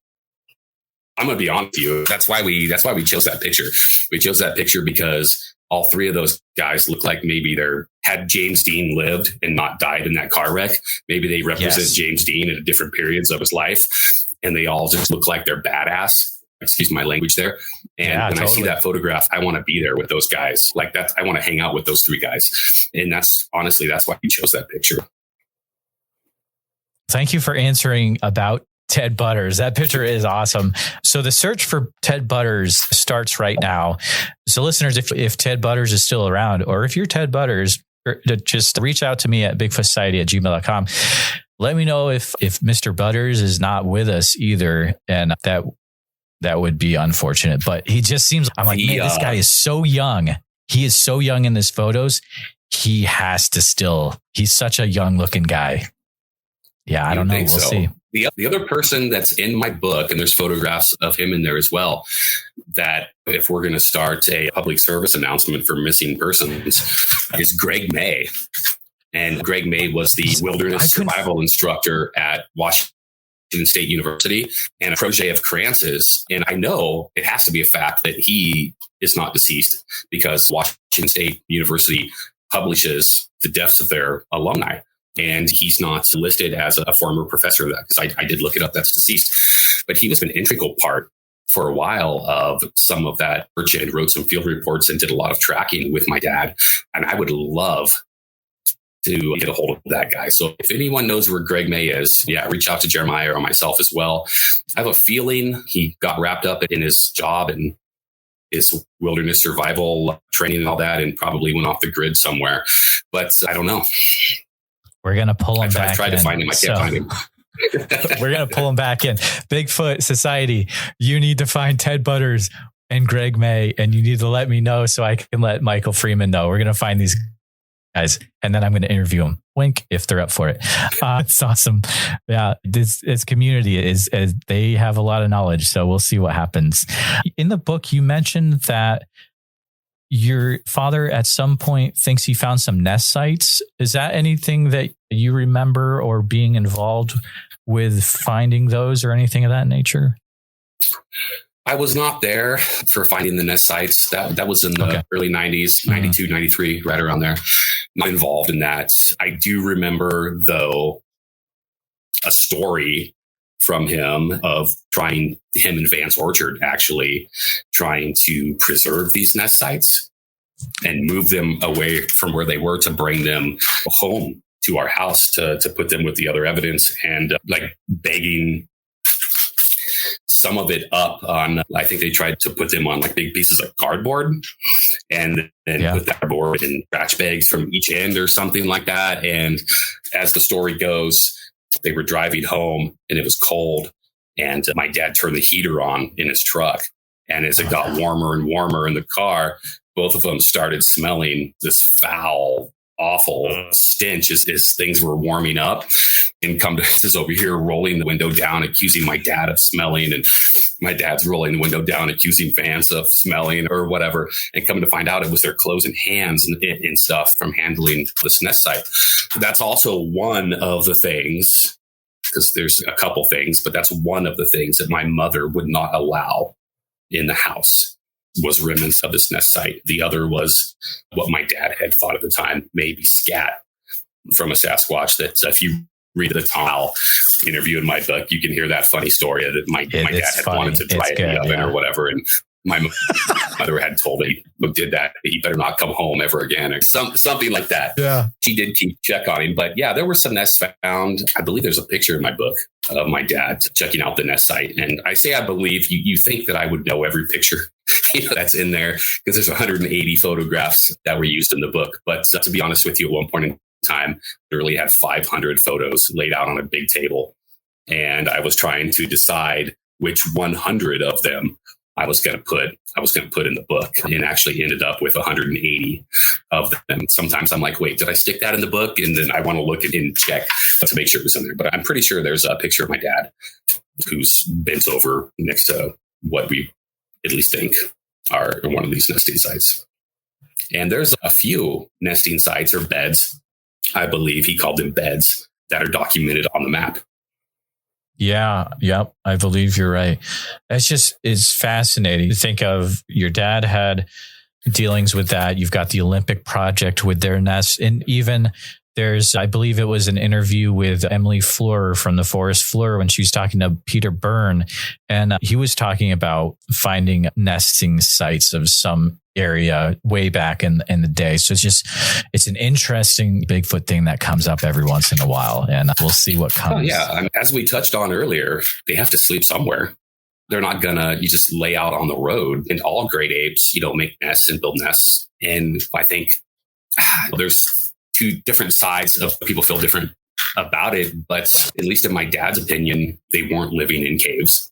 I'm going to be honest with you. That's why we chose that picture. We chose that picture because all three of those guys look like maybe had James Dean lived and not died in that car wreck. Maybe they represent James Dean at different periods of his life. And they all just look like they're badass. Excuse my language there. And when I see that photograph, I want to be there with those guys like that. I want to hang out with those three guys. And that's why we chose that picture. Thank you for answering about Ted Butters. That picture is awesome. So the search for Ted Butters starts right now. So listeners, if Ted Butters is still around, or if you're Ted Butters, just reach out to me at bigfootsociety@gmail.com. Let me know if Mr. Butters is not with us either. And that would be unfortunate, but he just seems, I'm like, man, this guy is so young. He is so young in his photos. He's such a young looking guy. Yeah. I don't know. We'll see. The other person that's in my book, and there's photographs of him in there as well, that if we're going to start a public service announcement for missing persons, is Greg May. And Greg May was the wilderness survival instructor at Washington State University and a protege of Krantz's. And I know it has to be a fact that he is not deceased because Washington State University publishes the deaths of their alumni. And he's not listed as a former professor of that because I did look it up. That's deceased. But he was an integral part for a while of some of that research and wrote some field reports and did a lot of tracking with my dad. And I would love to get a hold of that guy. So if anyone knows where Greg May is, reach out to Jeremiah or myself as well. I have a feeling he got wrapped up in his job and his wilderness survival training and all that, and probably went off the grid somewhere. But I don't know. We're going to pull him back in. I tried to find him. I can't find him. We're going to pull him back in. Bigfoot Society, you need to find Ted Butters and Greg May, and you need to let me know so I can let Michael Freeman know. We're going to find these guys, and then I'm going to interview them. Wink if they're up for it. It's awesome. Yeah, this community is they have a lot of knowledge, so we'll see what happens. In the book, you mentioned that your father at some point thinks he found some nest sites. Is that anything that you remember or being involved with finding those or anything of that nature? I was not there for finding the nest sites. That was in the early 90s, 92, 93, right around there. Not involved in that. I do remember, though, a story from him of him and Vance Orchard actually trying to preserve these nest sites and move them away from where they were to bring them home to our house to put them with the other evidence, and like begging some of it up on, I think they tried to put them on like big pieces of cardboard and then put that board in trash bags from each end or something like that. And as the story goes, they were driving home and it was cold, and my dad turned the heater on in his truck. And as it got warmer and warmer in the car, both of them started smelling this foul, awful stench as things were warming up. And come to this over here, rolling the window down, accusing my dad of smelling. And my dad's rolling the window down, accusing Vance of smelling or whatever. And come to find out it was their clothes and hands and stuff from handling this nest site. That's also one of the things, because there's a couple things, but that's one of the things that my mother would not allow in the house, was remnants of this nest site. The other was what my dad had thought at the time, maybe scat from a Sasquatch. That if you read the Tom Howell interview in my book, you can hear that funny story that my dad had wanted to try it in the oven or whatever. And my mother had told him, did that, he better not come home ever again, or something like that. Yeah. She did keep check on him. But yeah, there were some nests found. I believe there's a picture in my book of my dad checking out the nest site. And I say I believe, you think that I would know every picture that's in there, because there's 180 photographs that were used in the book. But to be honest with you, at one point in time, literally had 500 photos laid out on a big table. And I was trying to decide which 100 of them I was going to put in the book, and actually ended up with 180 of them. Sometimes I'm like, wait, did I stick that in the book? And then I want to look and check to make sure it was in there. But I'm pretty sure there's a picture of my dad who's bent over next to what we at least think are one of these nesting sites. And there's a few nesting sites or beds, I believe he called them beds, that are documented on the map. Yeah. Yep. I believe you're right. It's fascinating to think of. Your dad had dealings with that. You've got the Olympic Project with their nests. And even there's, I believe it was an interview with Emily Fleur from the Forest Fleur when she was talking to Peter Byrne. And he was talking about finding nesting sites of some area way back in the day. So it's an interesting Bigfoot thing that comes up every once in a while, and we'll see what comes. Oh, yeah. I mean, as we touched on earlier, they have to sleep somewhere. They're not you just lay out on the road. And all great apes, make nests and build nests. And I think there's two different sides of people feel different about it. But at least in my dad's opinion, they weren't living in caves.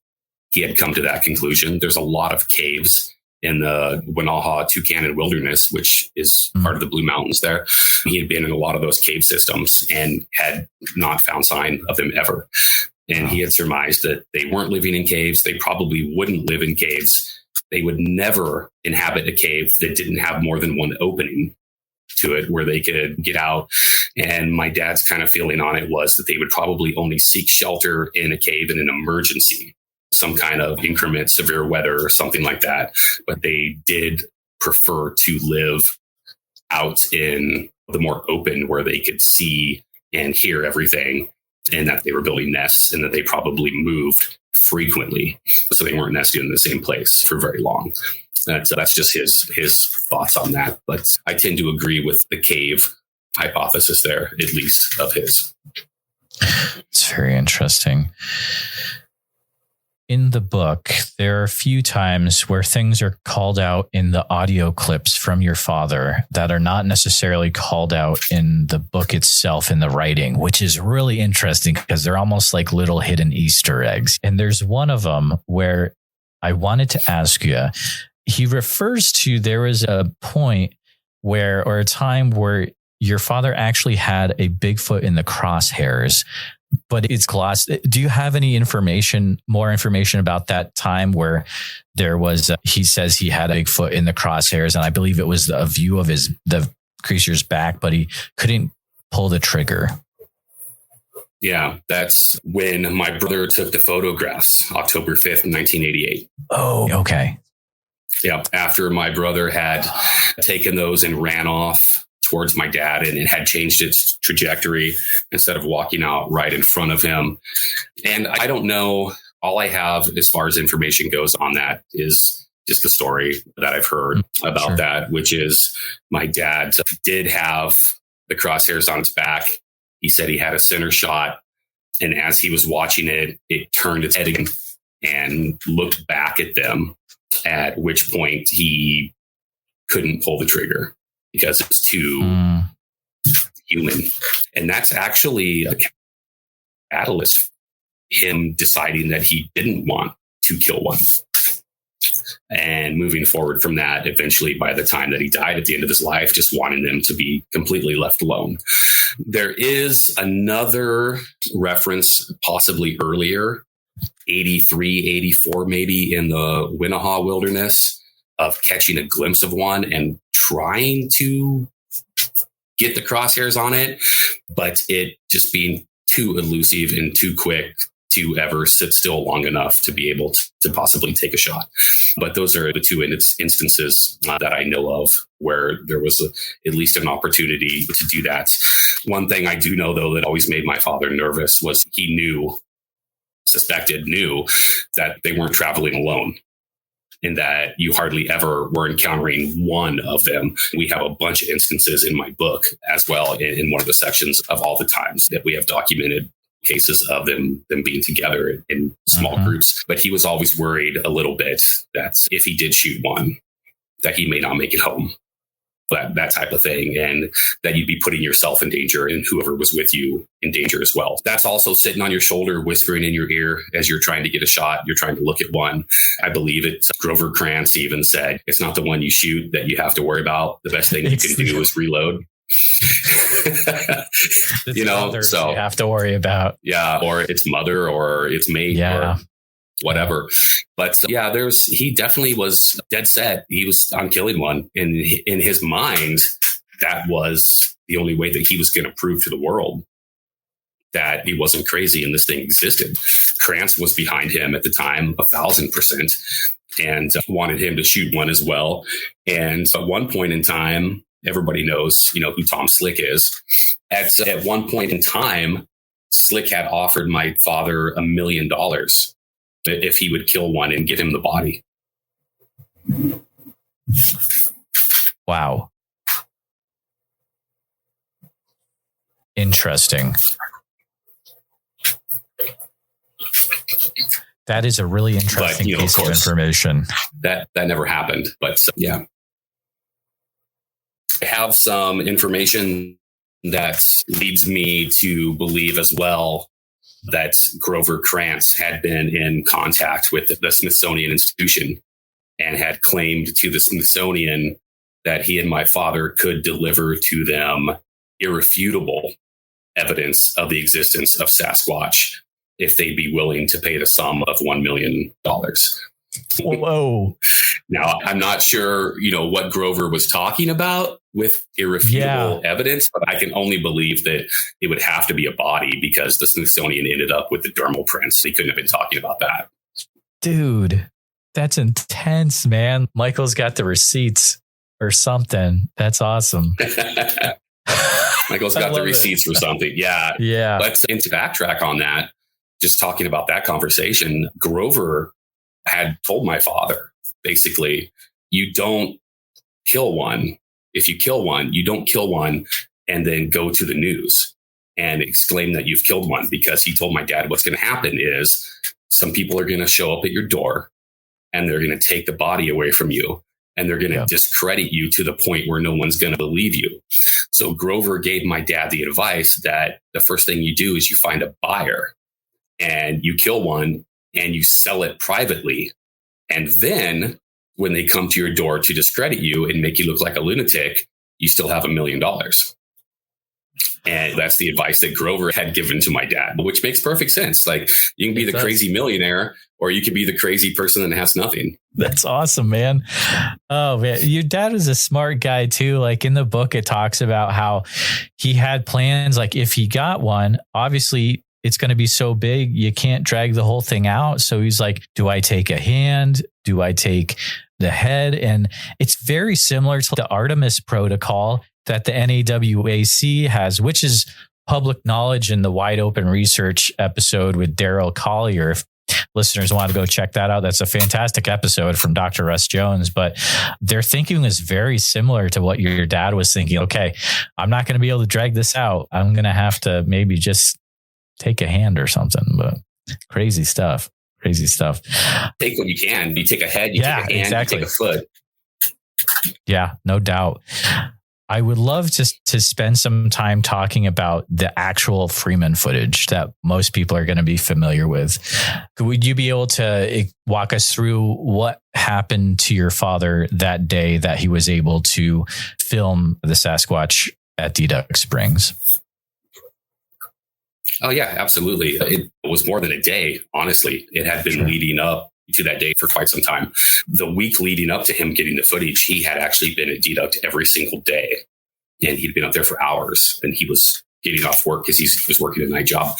He had come to that conclusion. There's a lot of caves in the Winaha Toucan Wilderness, which is part of the Blue Mountains there. He had been in a lot of those cave systems and had not found sign of them ever. And he had surmised that they weren't living in caves. They probably wouldn't live in caves. They would never inhabit a cave that didn't have more than one opening to it where they could get out. And my dad's kind of feeling on it was that they would probably only seek shelter in a cave in an emergency, some kind of increment, severe weather or something like that. But they did prefer to live out in the more open where they could see and hear everything, and that they were building nests and that they probably moved frequently. So they weren't nesting in the same place for very long. That's just his thoughts on that. But I tend to agree with the cave hypothesis there, at least of his. It's very interesting. In the book, there are a few times where things are called out in the audio clips from your father that are not necessarily called out in the book itself in the writing, which is really interesting because they're almost like little hidden Easter eggs. And there's one of them where I wanted to ask you, he refers to there was a point or a time where your father actually had a Bigfoot in the crosshairs, but it's glossed. Do you have any more information about that time where there was, he says he had a Bigfoot in the crosshairs, and I believe it was a view of the creature's back, but he couldn't pull the trigger? Yeah, that's when my brother took the photographs, October 5th, 1988. Oh, okay. Yeah, after my brother had taken those and ran off towards my dad, and it had changed its trajectory instead of walking out right in front of him. And I don't know, all I have as far as information goes on that is just the story that I've heard about that, which is my dad did have the crosshairs on its back. He said he had a center shot, and as he was watching it, it turned its head again and looked back at them, at which point he couldn't pull the trigger because it's too human. And that's actually a catalyst, him deciding that he didn't want to kill one. And moving forward from that, eventually by the time that he died at the end of his life, just wanting them to be completely left alone. There is another reference, possibly earlier, 83, 84, maybe in the Winnehaw wilderness, of catching a glimpse of one and trying to get the crosshairs on it, but it just being too elusive and too quick to ever sit still long enough to be able to possibly take a shot. But those are the two instances that I know of where there was at least an opportunity to do that. One thing I do know, though, that always made my father nervous was he knew that they weren't traveling alone, and that you hardly ever were encountering one of them. We have a bunch of instances in my book as well, in one of the sections, of all the times that we have documented cases of them being together in small groups. But he was always worried a little bit that if he did shoot one, that he may not make it home, that type of thing, and that you'd be putting yourself in danger and whoever was with you in danger as well. That's also sitting on your shoulder, whispering in your ear as you're trying to get a shot. You're trying to look at one. I believe it's Grover Krantz even said, it's not the one you shoot that you have to worry about. The best thing you can do is reload. So you have to worry about. Yeah. Or its mother or its mate or whatever. But he definitely was dead set. He was on killing one. And in his mind, that was the only way that he was going to prove to the world that he wasn't crazy and this thing existed. Krantz was behind him at the time, 1,000%, and wanted him to shoot one as well. And at one point in time, everybody knows, who Tom Slick is. At one point in time, Slick had offered my father $1 million if he would kill one and give him the body. Wow. Interesting. That is a really interesting piece of information. That never happened, but yeah. I have some information that leads me to believe as well that Grover Krantz had been in contact with the Smithsonian Institution and had claimed to the Smithsonian that he and my father could deliver to them irrefutable evidence of the existence of Sasquatch if they'd be willing to pay the sum of $1 million. Whoa. Now, I'm not sure, what Grover was talking about with irrefutable evidence, but I can only believe that it would have to be a body because the Smithsonian ended up with the dermal prints. They couldn't have been talking about that. Dude, that's intense, man. Michael's got the receipts or something. That's awesome. Michael's got the receipts for something. Yeah. Yeah. But to backtrack on that, just talking about that conversation, Grover had told my father, basically, you don't kill one. If you kill one, you don't kill one and then go to the news and exclaim that you've killed one, because he told my dad what's going to happen is some people are going to show up at your door and they're going to take the body away from you and they're going to discredit you to the point where no one's going to believe you. So Grover gave my dad the advice that the first thing you do is you find a buyer and you kill one and you sell it privately. And then when they come to your door to discredit you and make you look like a lunatic, you still have $1 million. And that's the advice that Grover had given to my dad, which makes perfect sense. Like, you can be the crazy millionaire or you can be the crazy person that has nothing. That's awesome, man. Oh, man. Your dad was a smart guy too. Like, in the book, it talks about how he had plans. Like, if he got one, obviously it's going to be so big, you can't drag the whole thing out. So he's like, do I take a hand? Do I take the head? And it's very similar to the Artemis protocol that the NAWAC has, which is public knowledge in the Wide Open Research episode with Daryl Collier. If listeners want to go check that out, that's a fantastic episode from Dr. Russ Jones. But their thinking is very similar to what your dad was thinking. Okay, I'm not going to be able to drag this out. I'm going to have to maybe just take a hand or something. But crazy stuff. crazy stuff. Take what you can. You take a head, you take a hand, exactly. you take a foot. Yeah, no doubt. I would love to spend some time talking about the actual Freeman footage that most people are going to be familiar with. Would you be able to walk us through what happened to your father that day that he was able to film the Sasquatch at Deduck Springs? Oh, yeah, absolutely. It was more than a day, honestly. It had been leading up to that day for quite some time. The week leading up to him getting the footage, he had actually been at Deduct every single day. And he'd been up there for hours. And he was getting off work because he was working a night job.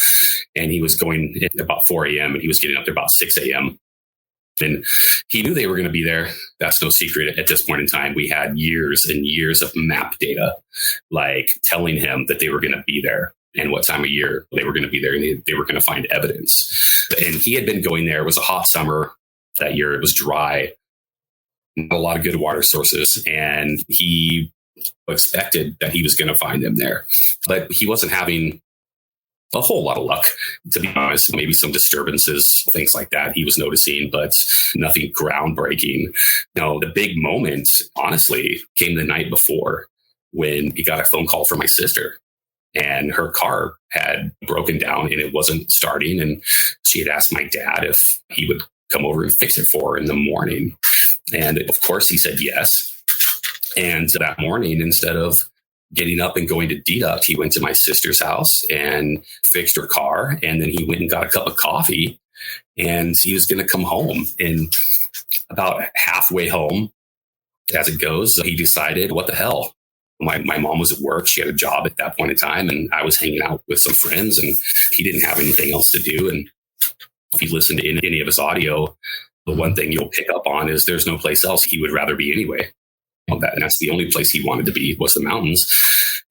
And he was going at about 4 a.m. and he was getting up there about 6 a.m. And he knew they were going to be there. That's no secret. At this point in time, we had years and years of map data, like telling him that they were going to be there and what time of year they were going to be there, and they were going to find evidence. And he had been going there. It was a hot summer that year. It was dry, not a lot of good water sources. And he expected that he was going to find them there, but he wasn't having a whole lot of luck, to be honest. Maybe some disturbances, things like that he was noticing, but nothing groundbreaking. No, the big moment, honestly, came the night before when he got a phone call from my sister. And her car had broken down and it wasn't starting. And she had asked my dad if he would come over and fix it for her in the morning. And of course, he said yes. And that morning, instead of getting up and going to Deduct, he went to my sister's house and fixed her car. And then he went and got a cup of coffee and he was going to come home. And about halfway home, as it goes, he decided, what the hell? My mom was at work. She had a job at that point in time. And I was hanging out with some friends and he didn't have anything else to do. And if you listen to any of his audio, the one thing you'll pick up on is there's no place else he would rather be anyway. And that's the only place he wanted to be, was the mountains.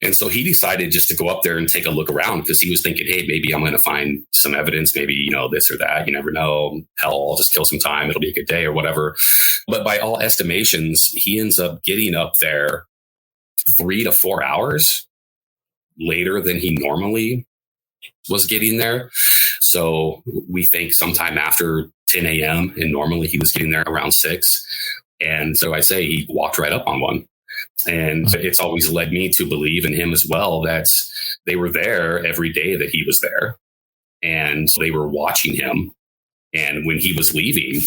And so he decided just to go up there and take a look around because he was thinking, hey, maybe I'm going to find some evidence, maybe, this or that. You never know. Hell, I'll just kill some time. It'll be a good day or whatever. But by all estimations, he ends up getting up there 3 to 4 hours later than he normally was getting there. So we think sometime after 10 a.m. and normally he was getting there around 6. And so I say he walked right up on one. And it's always led me to believe in him as well, that they were there every day that he was there and they were watching him. And when he was leaving,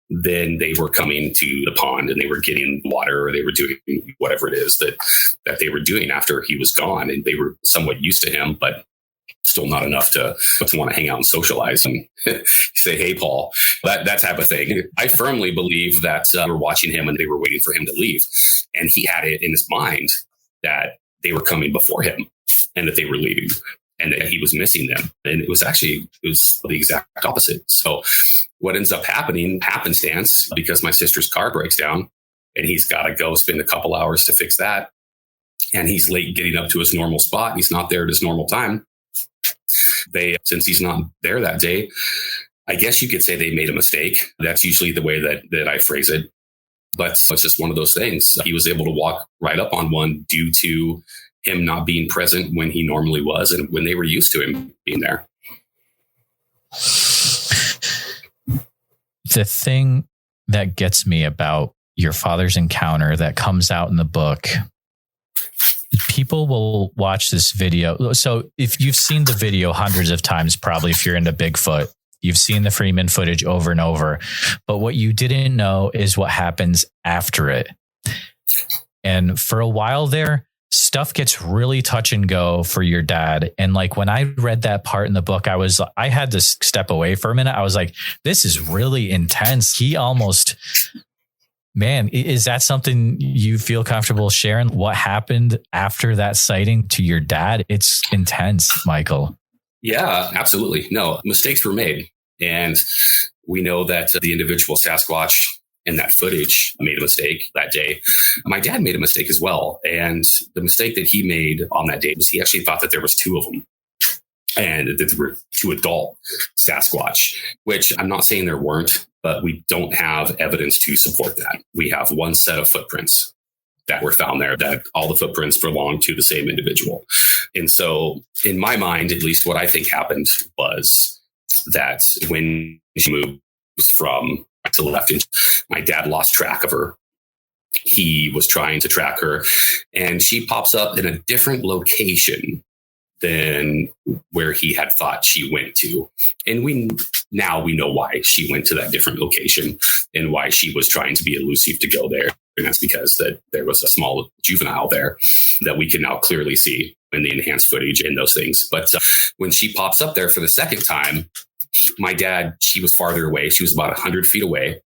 then they were coming to the pond and they were getting water, or they were doing whatever it is that they were doing after he was gone. And they were somewhat used to him, but still not enough to want to hang out and socialize and say, hey, Paul, that type of thing. I firmly believe that they were watching him and they were waiting for him to leave. And he had it in his mind that they were coming before him and that they were leaving and that he was missing them. And it was the exact opposite. So what ends up happening, happenstance, because my sister's car breaks down and he's got to go spend a couple hours to fix that. And he's late getting up to his normal spot. He's not there at his normal time. Since he's not there that day, I guess you could say they made a mistake. That's usually the way that I phrase it. But it's just one of those things. He was able to walk right up on one due to him not being present when he normally was and when they were used to him being there. The thing that gets me about your father's encounter that comes out in the book, people will watch this video. So if you've seen the video hundreds of times, probably if you're into Bigfoot, you've seen the Freeman footage over and over. But what you didn't know is what happens after it. And for a while there, stuff gets really touch and go for your dad. And like when I read that part in the book, I had to step away for a minute. I was like, this is really intense. He almost... Man, is that something you feel comfortable sharing? What happened after that sighting to your dad? It's intense, Michael. Yeah, absolutely. No, mistakes were made. And we know that the individual Sasquatch in that footage made a mistake that day. My dad made a mistake as well. And the mistake that he made on that day was he actually thought that there was 2 of them. And that there were 2 adult Sasquatch, which I'm not saying there weren't, but we don't have evidence to support that. We have one set of footprints that were found there, that all the footprints belong to the same individual. And so in my mind, at least what I think happened was that when she moved from right to left. And my dad lost track of her. He was trying to track her, and she pops up in a different location than where he had thought she went to. And we know why she went to that different location and why she was trying to be elusive to go there. And that's because that there was a small juvenile there that we can now clearly see in the enhanced footage and those things. But when she pops up there for the second time, my dad, she was farther away. She was about 100 feet away.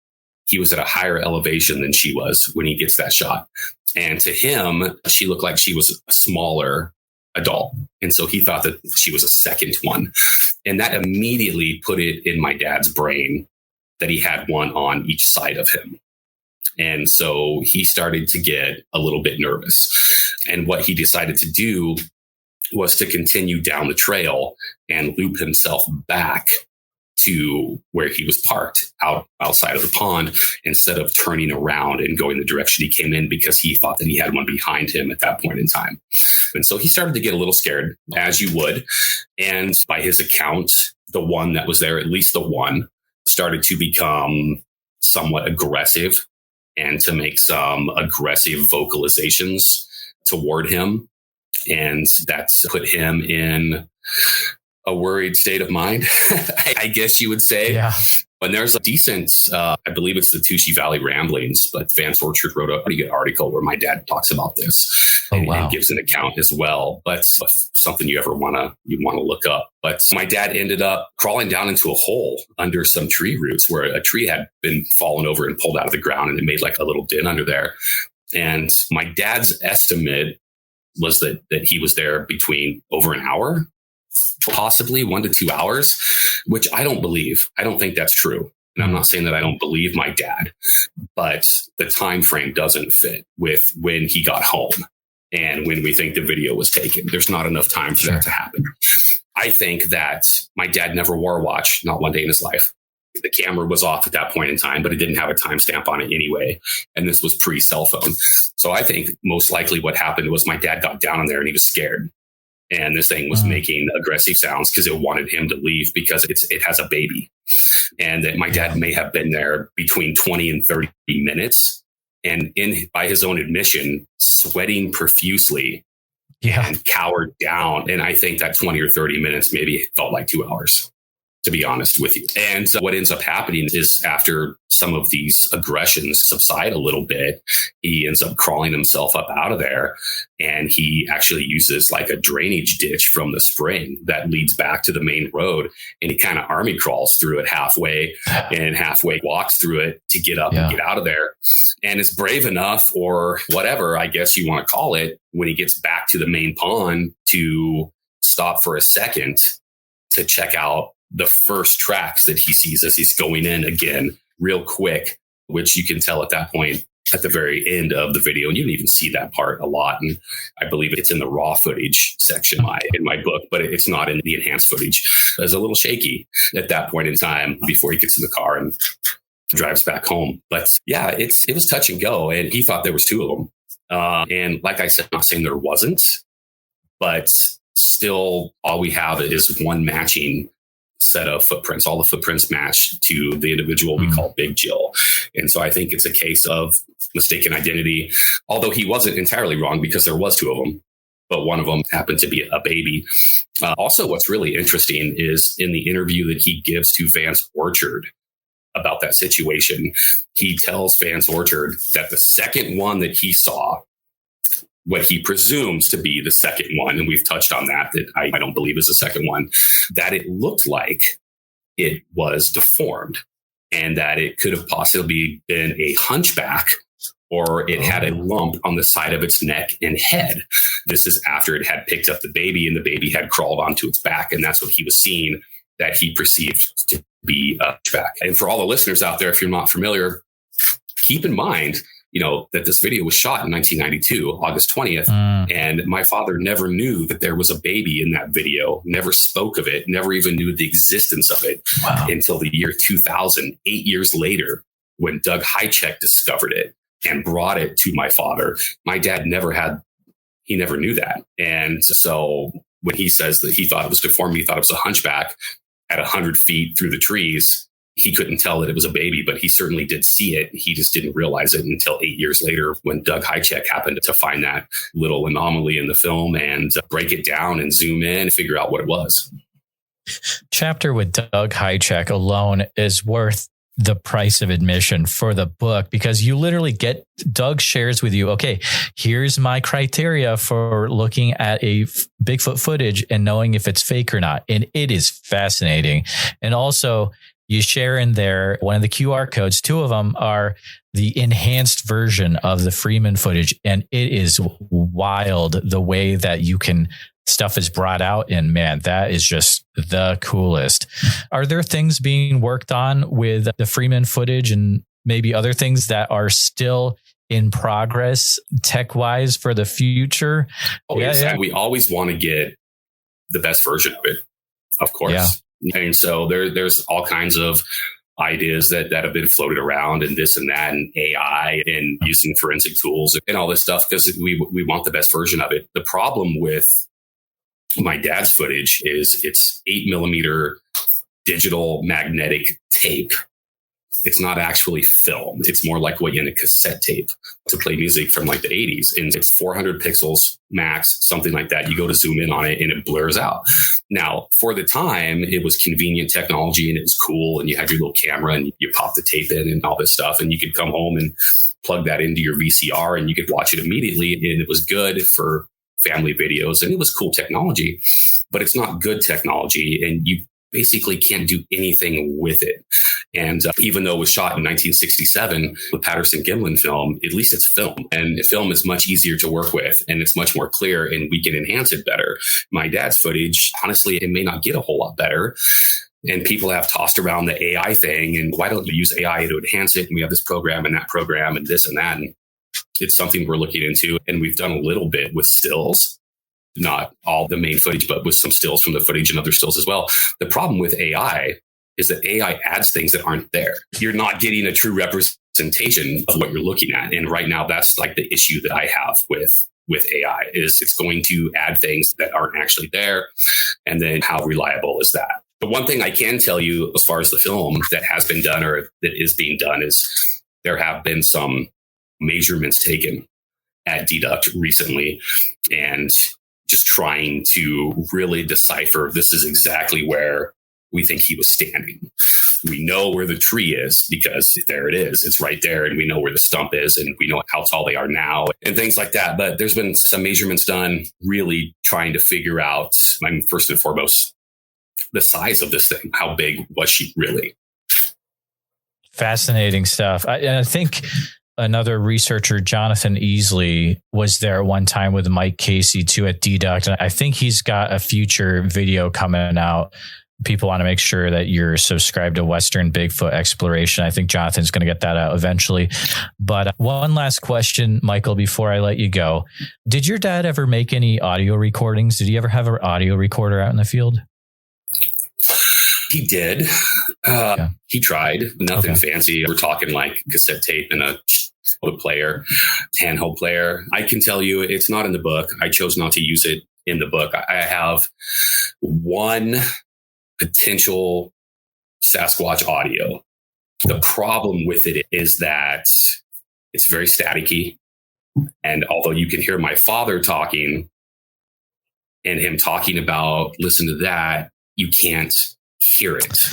He was at a higher elevation than she was when he gets that shot. And to him, she looked like she was a smaller adult. And so he thought that she was a second one. And that immediately put it in my dad's brain that he had one on each side of him. And so he started to get a little bit nervous. And what he decided to do was to continue down the trail and loop himself back to where he was parked outside of the pond, instead of turning around and going the direction he came in, because he thought that he had one behind him at that point in time. And so he started to get a little scared, as you would. And by his account, the one that was there, at least the one, started to become somewhat aggressive and to make some aggressive vocalizations toward him. And that's put him in a worried state of mind, I guess you would say. Yeah. And there's a decent, I believe it's the Tushy Valley Ramblings, but Vance Orchard wrote a pretty good article where my dad talks about this and gives an account as well. But something you want to look up. But my dad ended up crawling down into a hole under some tree roots where a tree had been fallen over and pulled out of the ground, and it made like a little den under there. And my dad's estimate was that he was there between over an hour, possibly 1 to 2 hours, which I don't believe. I don't think that's true. And I'm not saying that I don't believe my dad, but the time frame doesn't fit with when he got home and when we think the video was taken. There's not enough time for that to happen. I think that my dad never wore a watch, not one day in his life. The camera was off at that point in time, but it didn't have a timestamp on it anyway. And this was pre-cell phone. So I think most likely what happened was my dad got down in there and he was scared. And this thing was making aggressive sounds because it wanted him to leave because it has a baby. And that my dad may have been there between 20 and 30 minutes. And by his own admission, sweating profusely and cowered down. And I think that 20 or 30 minutes maybe felt like 2 hours, to be honest with you. And so what ends up happening is after some of these aggressions subside a little bit, he ends up crawling himself up out of there. And he actually uses like a drainage ditch from the spring that leads back to the main road. And he kind of army crawls through it halfway and halfway walks through it to get up and get out of there. And is brave enough, or whatever, I guess you want to call it, when he gets back to the main pond to stop for a second to check out the first tracks that he sees as he's going in again real quick, which you can tell at that point at the very end of the video. And you can even see that part a lot. And I believe it's in the raw footage section in my book, but it's not in the enhanced footage. It was a little shaky at that point in time before he gets in the car and drives back home. But yeah, it was touch and go. And he thought there was two of them. And like I said, I'm not saying there wasn't, but still all we have is one matching set of footprints. All the footprints match to the individual we call Big Jill. And so I think it's a case of mistaken identity, although he wasn't entirely wrong because there was two of them, but one of them happened to be a baby. Also, what's really interesting is in the interview that he gives to Vance Orchard about that situation, he tells Vance Orchard that the second one that he saw, what he presumes to be the second one, and we've touched on that I don't believe is the second one, that it looked like it was deformed and that it could have possibly been a hunchback, or it had a lump on the side of its neck and head. This is after it had picked up the baby and the baby had crawled onto its back. And that's what he was seeing, that he perceived to be a hunchback. And for all the listeners out there, if you're not familiar, keep in mind, that this video was shot in 1992, August 20th. And my father never knew that there was a baby in that video, never spoke of it, never even knew the existence of it until the year 2000, 8 years later, when Doug Hychek discovered it and brought it to my father. My dad never knew that. And so when he says that he thought it was deformed, he thought it was a hunchback at 100 feet through the trees, he couldn't tell that it was a baby, but he certainly did see it. He just didn't realize it until 8 years later when Doug Hychek happened to find that little anomaly in the film and break it down and zoom in and figure out what it was. Chapter with Doug Hychek alone is worth the price of admission for the book, because you literally get, Doug shares with you, okay, here's my criteria for looking at a Bigfoot footage and knowing if it's fake or not. And it is fascinating. And also you share in there one of the QR codes. 2 of them are the enhanced version of the Freeman footage. And it is wild the way that you can stuff is brought out. And man, that is just the coolest. Are there things being worked on with the Freeman footage and maybe other things that are still in progress tech wise for the future? We always want to get the best version of it, of course. Yeah. And so there's all kinds of ideas that have been floated around and this and that and AI and using forensic tools and all this stuff because we want the best version of it. The problem with my dad's footage is it's 8mm digital magnetic tape. It's not actually film. It's more like what in a cassette tape to play music from like the 80s. And it's 400 pixels max, something like that. You go to zoom in on it and it blurs out. Now, for the time, it was convenient technology and it was cool. And you had your little camera and you pop the tape in and all this stuff. And you could come home and plug that into your VCR and you could watch it immediately. And it was good for family videos and it was cool technology, but it's not good technology. And you basically can't do anything with it. And even though it was shot in 1967 with Patterson-Gimlin film, at least it's film. And film is much easier to work with and it's much more clear and we can enhance it better. My dad's footage, honestly, it may not get a whole lot better. And people have tossed around the AI thing and why don't you use AI to enhance it? And we have this program and that program and this and that. And it's something we're looking into. And we've done a little bit with stills. Not all the main footage, but with some stills from the footage and other stills as well. The problem with AI is that AI adds things that aren't there. You're not getting a true representation of what you're looking at. And right now, that's like the issue that I have with AI is it's going to add things that aren't actually there. And then how reliable is that? The one thing I can tell you as far as the film that has been done or that is being done is there have been some measurements taken at Deduct recently and just trying to really decipher this is exactly where we think he was standing. We know where the tree is because there it is. It's right there. And we know where the stump is and we know how tall they are now and things like that. But there's been some measurements done really trying to figure out, first and foremost, the size of this thing. How big was she really? Fascinating stuff. I think another researcher, Jonathan Easley, was there one time with Mike Casey too at Deduct. And I think he's got a future video coming out. People want to make sure that you're subscribed to Western Bigfoot Exploration. I think Jonathan's going to get that out eventually. But one last question, Michael, before I let you go. Did your dad ever make any audio recordings? Did he ever have an audio recorder out in the field? He did. He tried. Nothing fancy. We're talking like cassette tape and a player, handheld player. I can tell you it's not in the book. I chose not to use it in the book. I have one potential Sasquatch audio. The problem with it is that it's very staticky. And although you can hear my father talking and him talking about, listen to that, you can't hear it.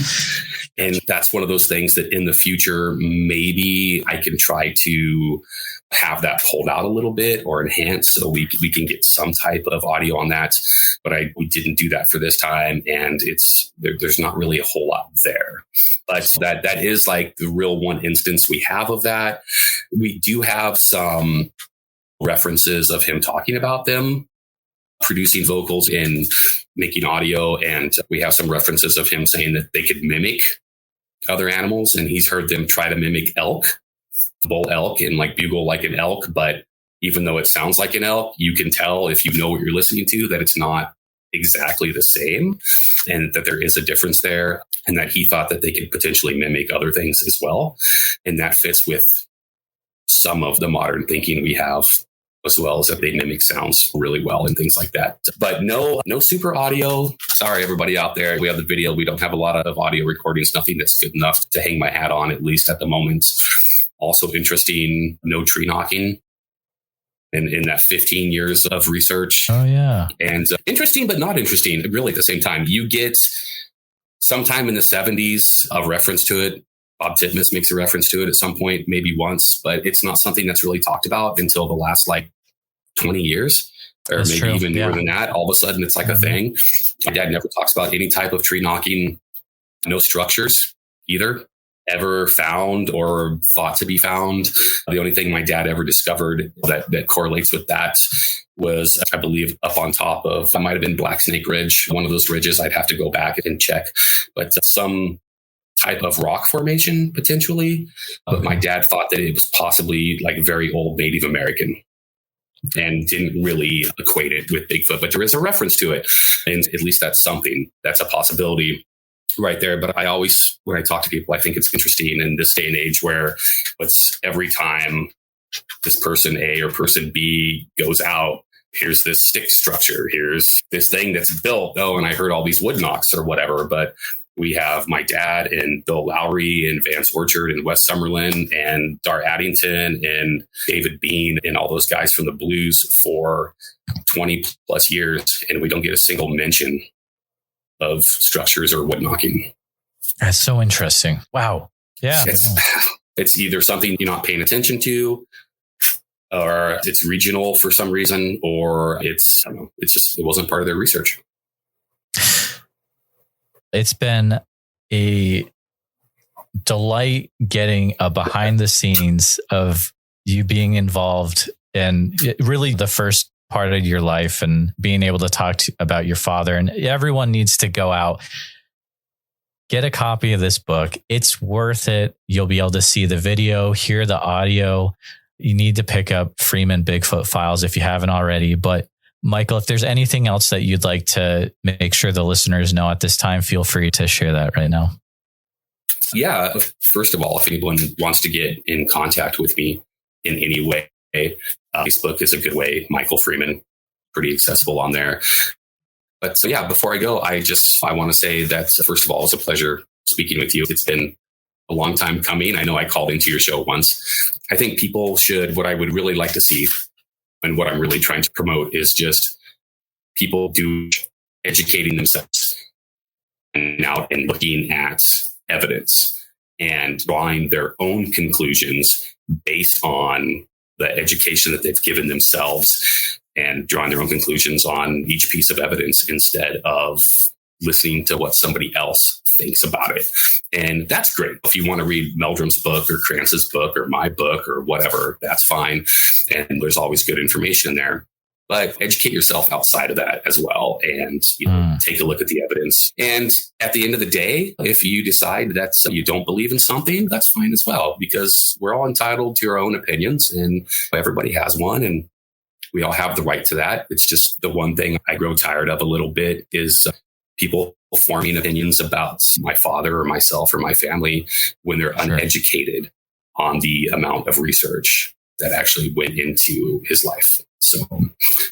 And that's one of those things that in the future, maybe I can try to have that pulled out a little bit or enhanced so we can get some type of audio on that. But we didn't do that for this time. And there's not really a whole lot there. But that is like the real one instance we have of that. We do have some references of him talking about them, producing vocals and making audio. And we have some references of him saying that they could mimic other animals. And he's heard them try to mimic elk, bull elk, and like bugle like an elk. But even though it sounds like an elk, you can tell if you know what you're listening to that it's not exactly the same and that there is a difference there. And that he thought that they could potentially mimic other things as well. And that fits with some of the modern thinking we have as well as that they mimic sounds really well and things like that. But no super audio. Sorry, everybody out there. We have the video. We don't have a lot of audio recordings, nothing that's good enough to hang my hat on, at least at the moment. Also interesting, no tree knocking. And in that 15 years of research. Oh, yeah. And interesting, but not interesting, really, at the same time. You get sometime in the 70s a reference to it. Bob Titmus makes a reference to it at some point, maybe once, but it's not something that's really talked about until the last 20 years, or that's maybe true. even more than that. All of a sudden, it's like a thing. My dad never talks about any type of tree knocking, no structures either, ever found or thought to be found. The only thing my dad ever discovered that correlates with that was, I believe, up on top of, that might have been Black Snake Ridge, one of those ridges. I'd have to go back and check, but some type of rock formation potentially. But my dad thought that it was possibly very old Native American and didn't really equate it with Bigfoot, but there is a reference to it. And at least that's something, that's a possibility right there. But I always, when I talk to people, I think it's interesting in this day and age where it's every time this person A or person B goes out, here's this stick structure, here's this thing that's built. Oh, and I heard all these wood knocks or whatever. But we have my dad and Bill Lowry and Vance Orchard and Wes Summerlin and Dar Addington and David Bean and all those guys from the blues for 20 plus years. And we don't get a single mention of structures or wood knocking. That's so interesting. Wow. Yeah. It's either something you're not paying attention to, or it's regional for some reason, or it's, I don't know, it's just, it wasn't part of their research. It's been a delight getting a behind the scenes of you being involved in really the first part of your life and being able to talk about your father. And everyone needs to go out, get a copy of this book. It's worth it. You'll be able to see the video, hear the audio. You need to pick up Freeman Bigfoot Files if you haven't already. But Michael, if there's anything else that you'd like to make sure the listeners know at this time, feel free to share that right now. Yeah. First of all, if anyone wants to get in contact with me in any way, Facebook is a good way. Michael Freeman, pretty accessible on there. But so, yeah, before I go, I want to say that, first of all, it's a pleasure speaking with you. It's been a long time coming. I know I called into your show once. I think people should, what I would really like to see, and what I'm really trying to promote, is just people educating themselves and out and looking at evidence and drawing their own conclusions based on the education that they've given themselves, and drawing their own conclusions on each piece of evidence instead of listening to what somebody else thinks about it. And that's great. If you want to read Meldrum's book or Kranz's book or my book or whatever, that's fine. And there's always good information there. But educate yourself outside of that as well, and take a look at the evidence. And at the end of the day, if you decide that you don't believe in something, that's fine as well, because we're all entitled to our own opinions, and everybody has one, and we all have the right to that. It's just the one thing I grow tired of a little bit is people forming opinions about my father or myself or my family when they're uneducated on the amount of research that actually went into his life. So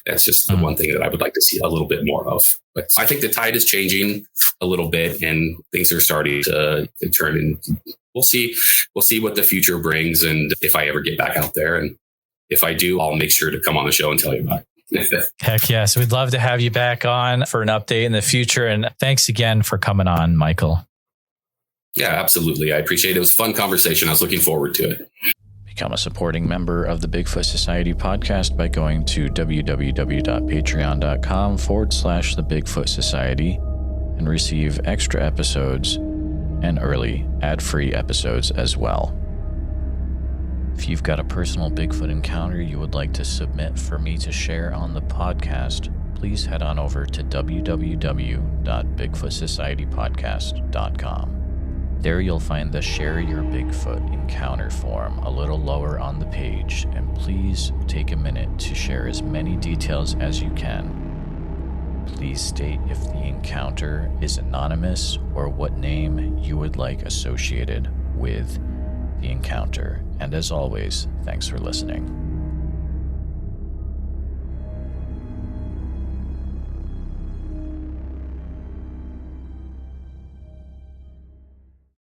that's just the one thing that I would like to see a little bit more of. But I think the tide is changing a little bit, and things are starting to turn. And we'll see what the future brings, and if I ever get back out there. And if I do, I'll make sure to come on the show and tell you about it. Heck yes. We'd love to have you back on for an update in the future. And thanks again for coming on, Michael. Yeah, absolutely. I appreciate it. It was a fun conversation. I was looking forward to it. Become a supporting member of the Bigfoot Society podcast by going to www.patreon.com/the Bigfoot Society and receive extra episodes and early ad-free episodes as well. If you've got a personal Bigfoot encounter you would like to submit for me to share on the podcast, please head on over to www.bigfootsocietypodcast.com. There you'll find the Share Your Bigfoot Encounter form a little lower on the page, and please take a minute to share as many details as you can. Please state if the encounter is anonymous or what name you would like associated with the encounter. And as always, thanks for listening.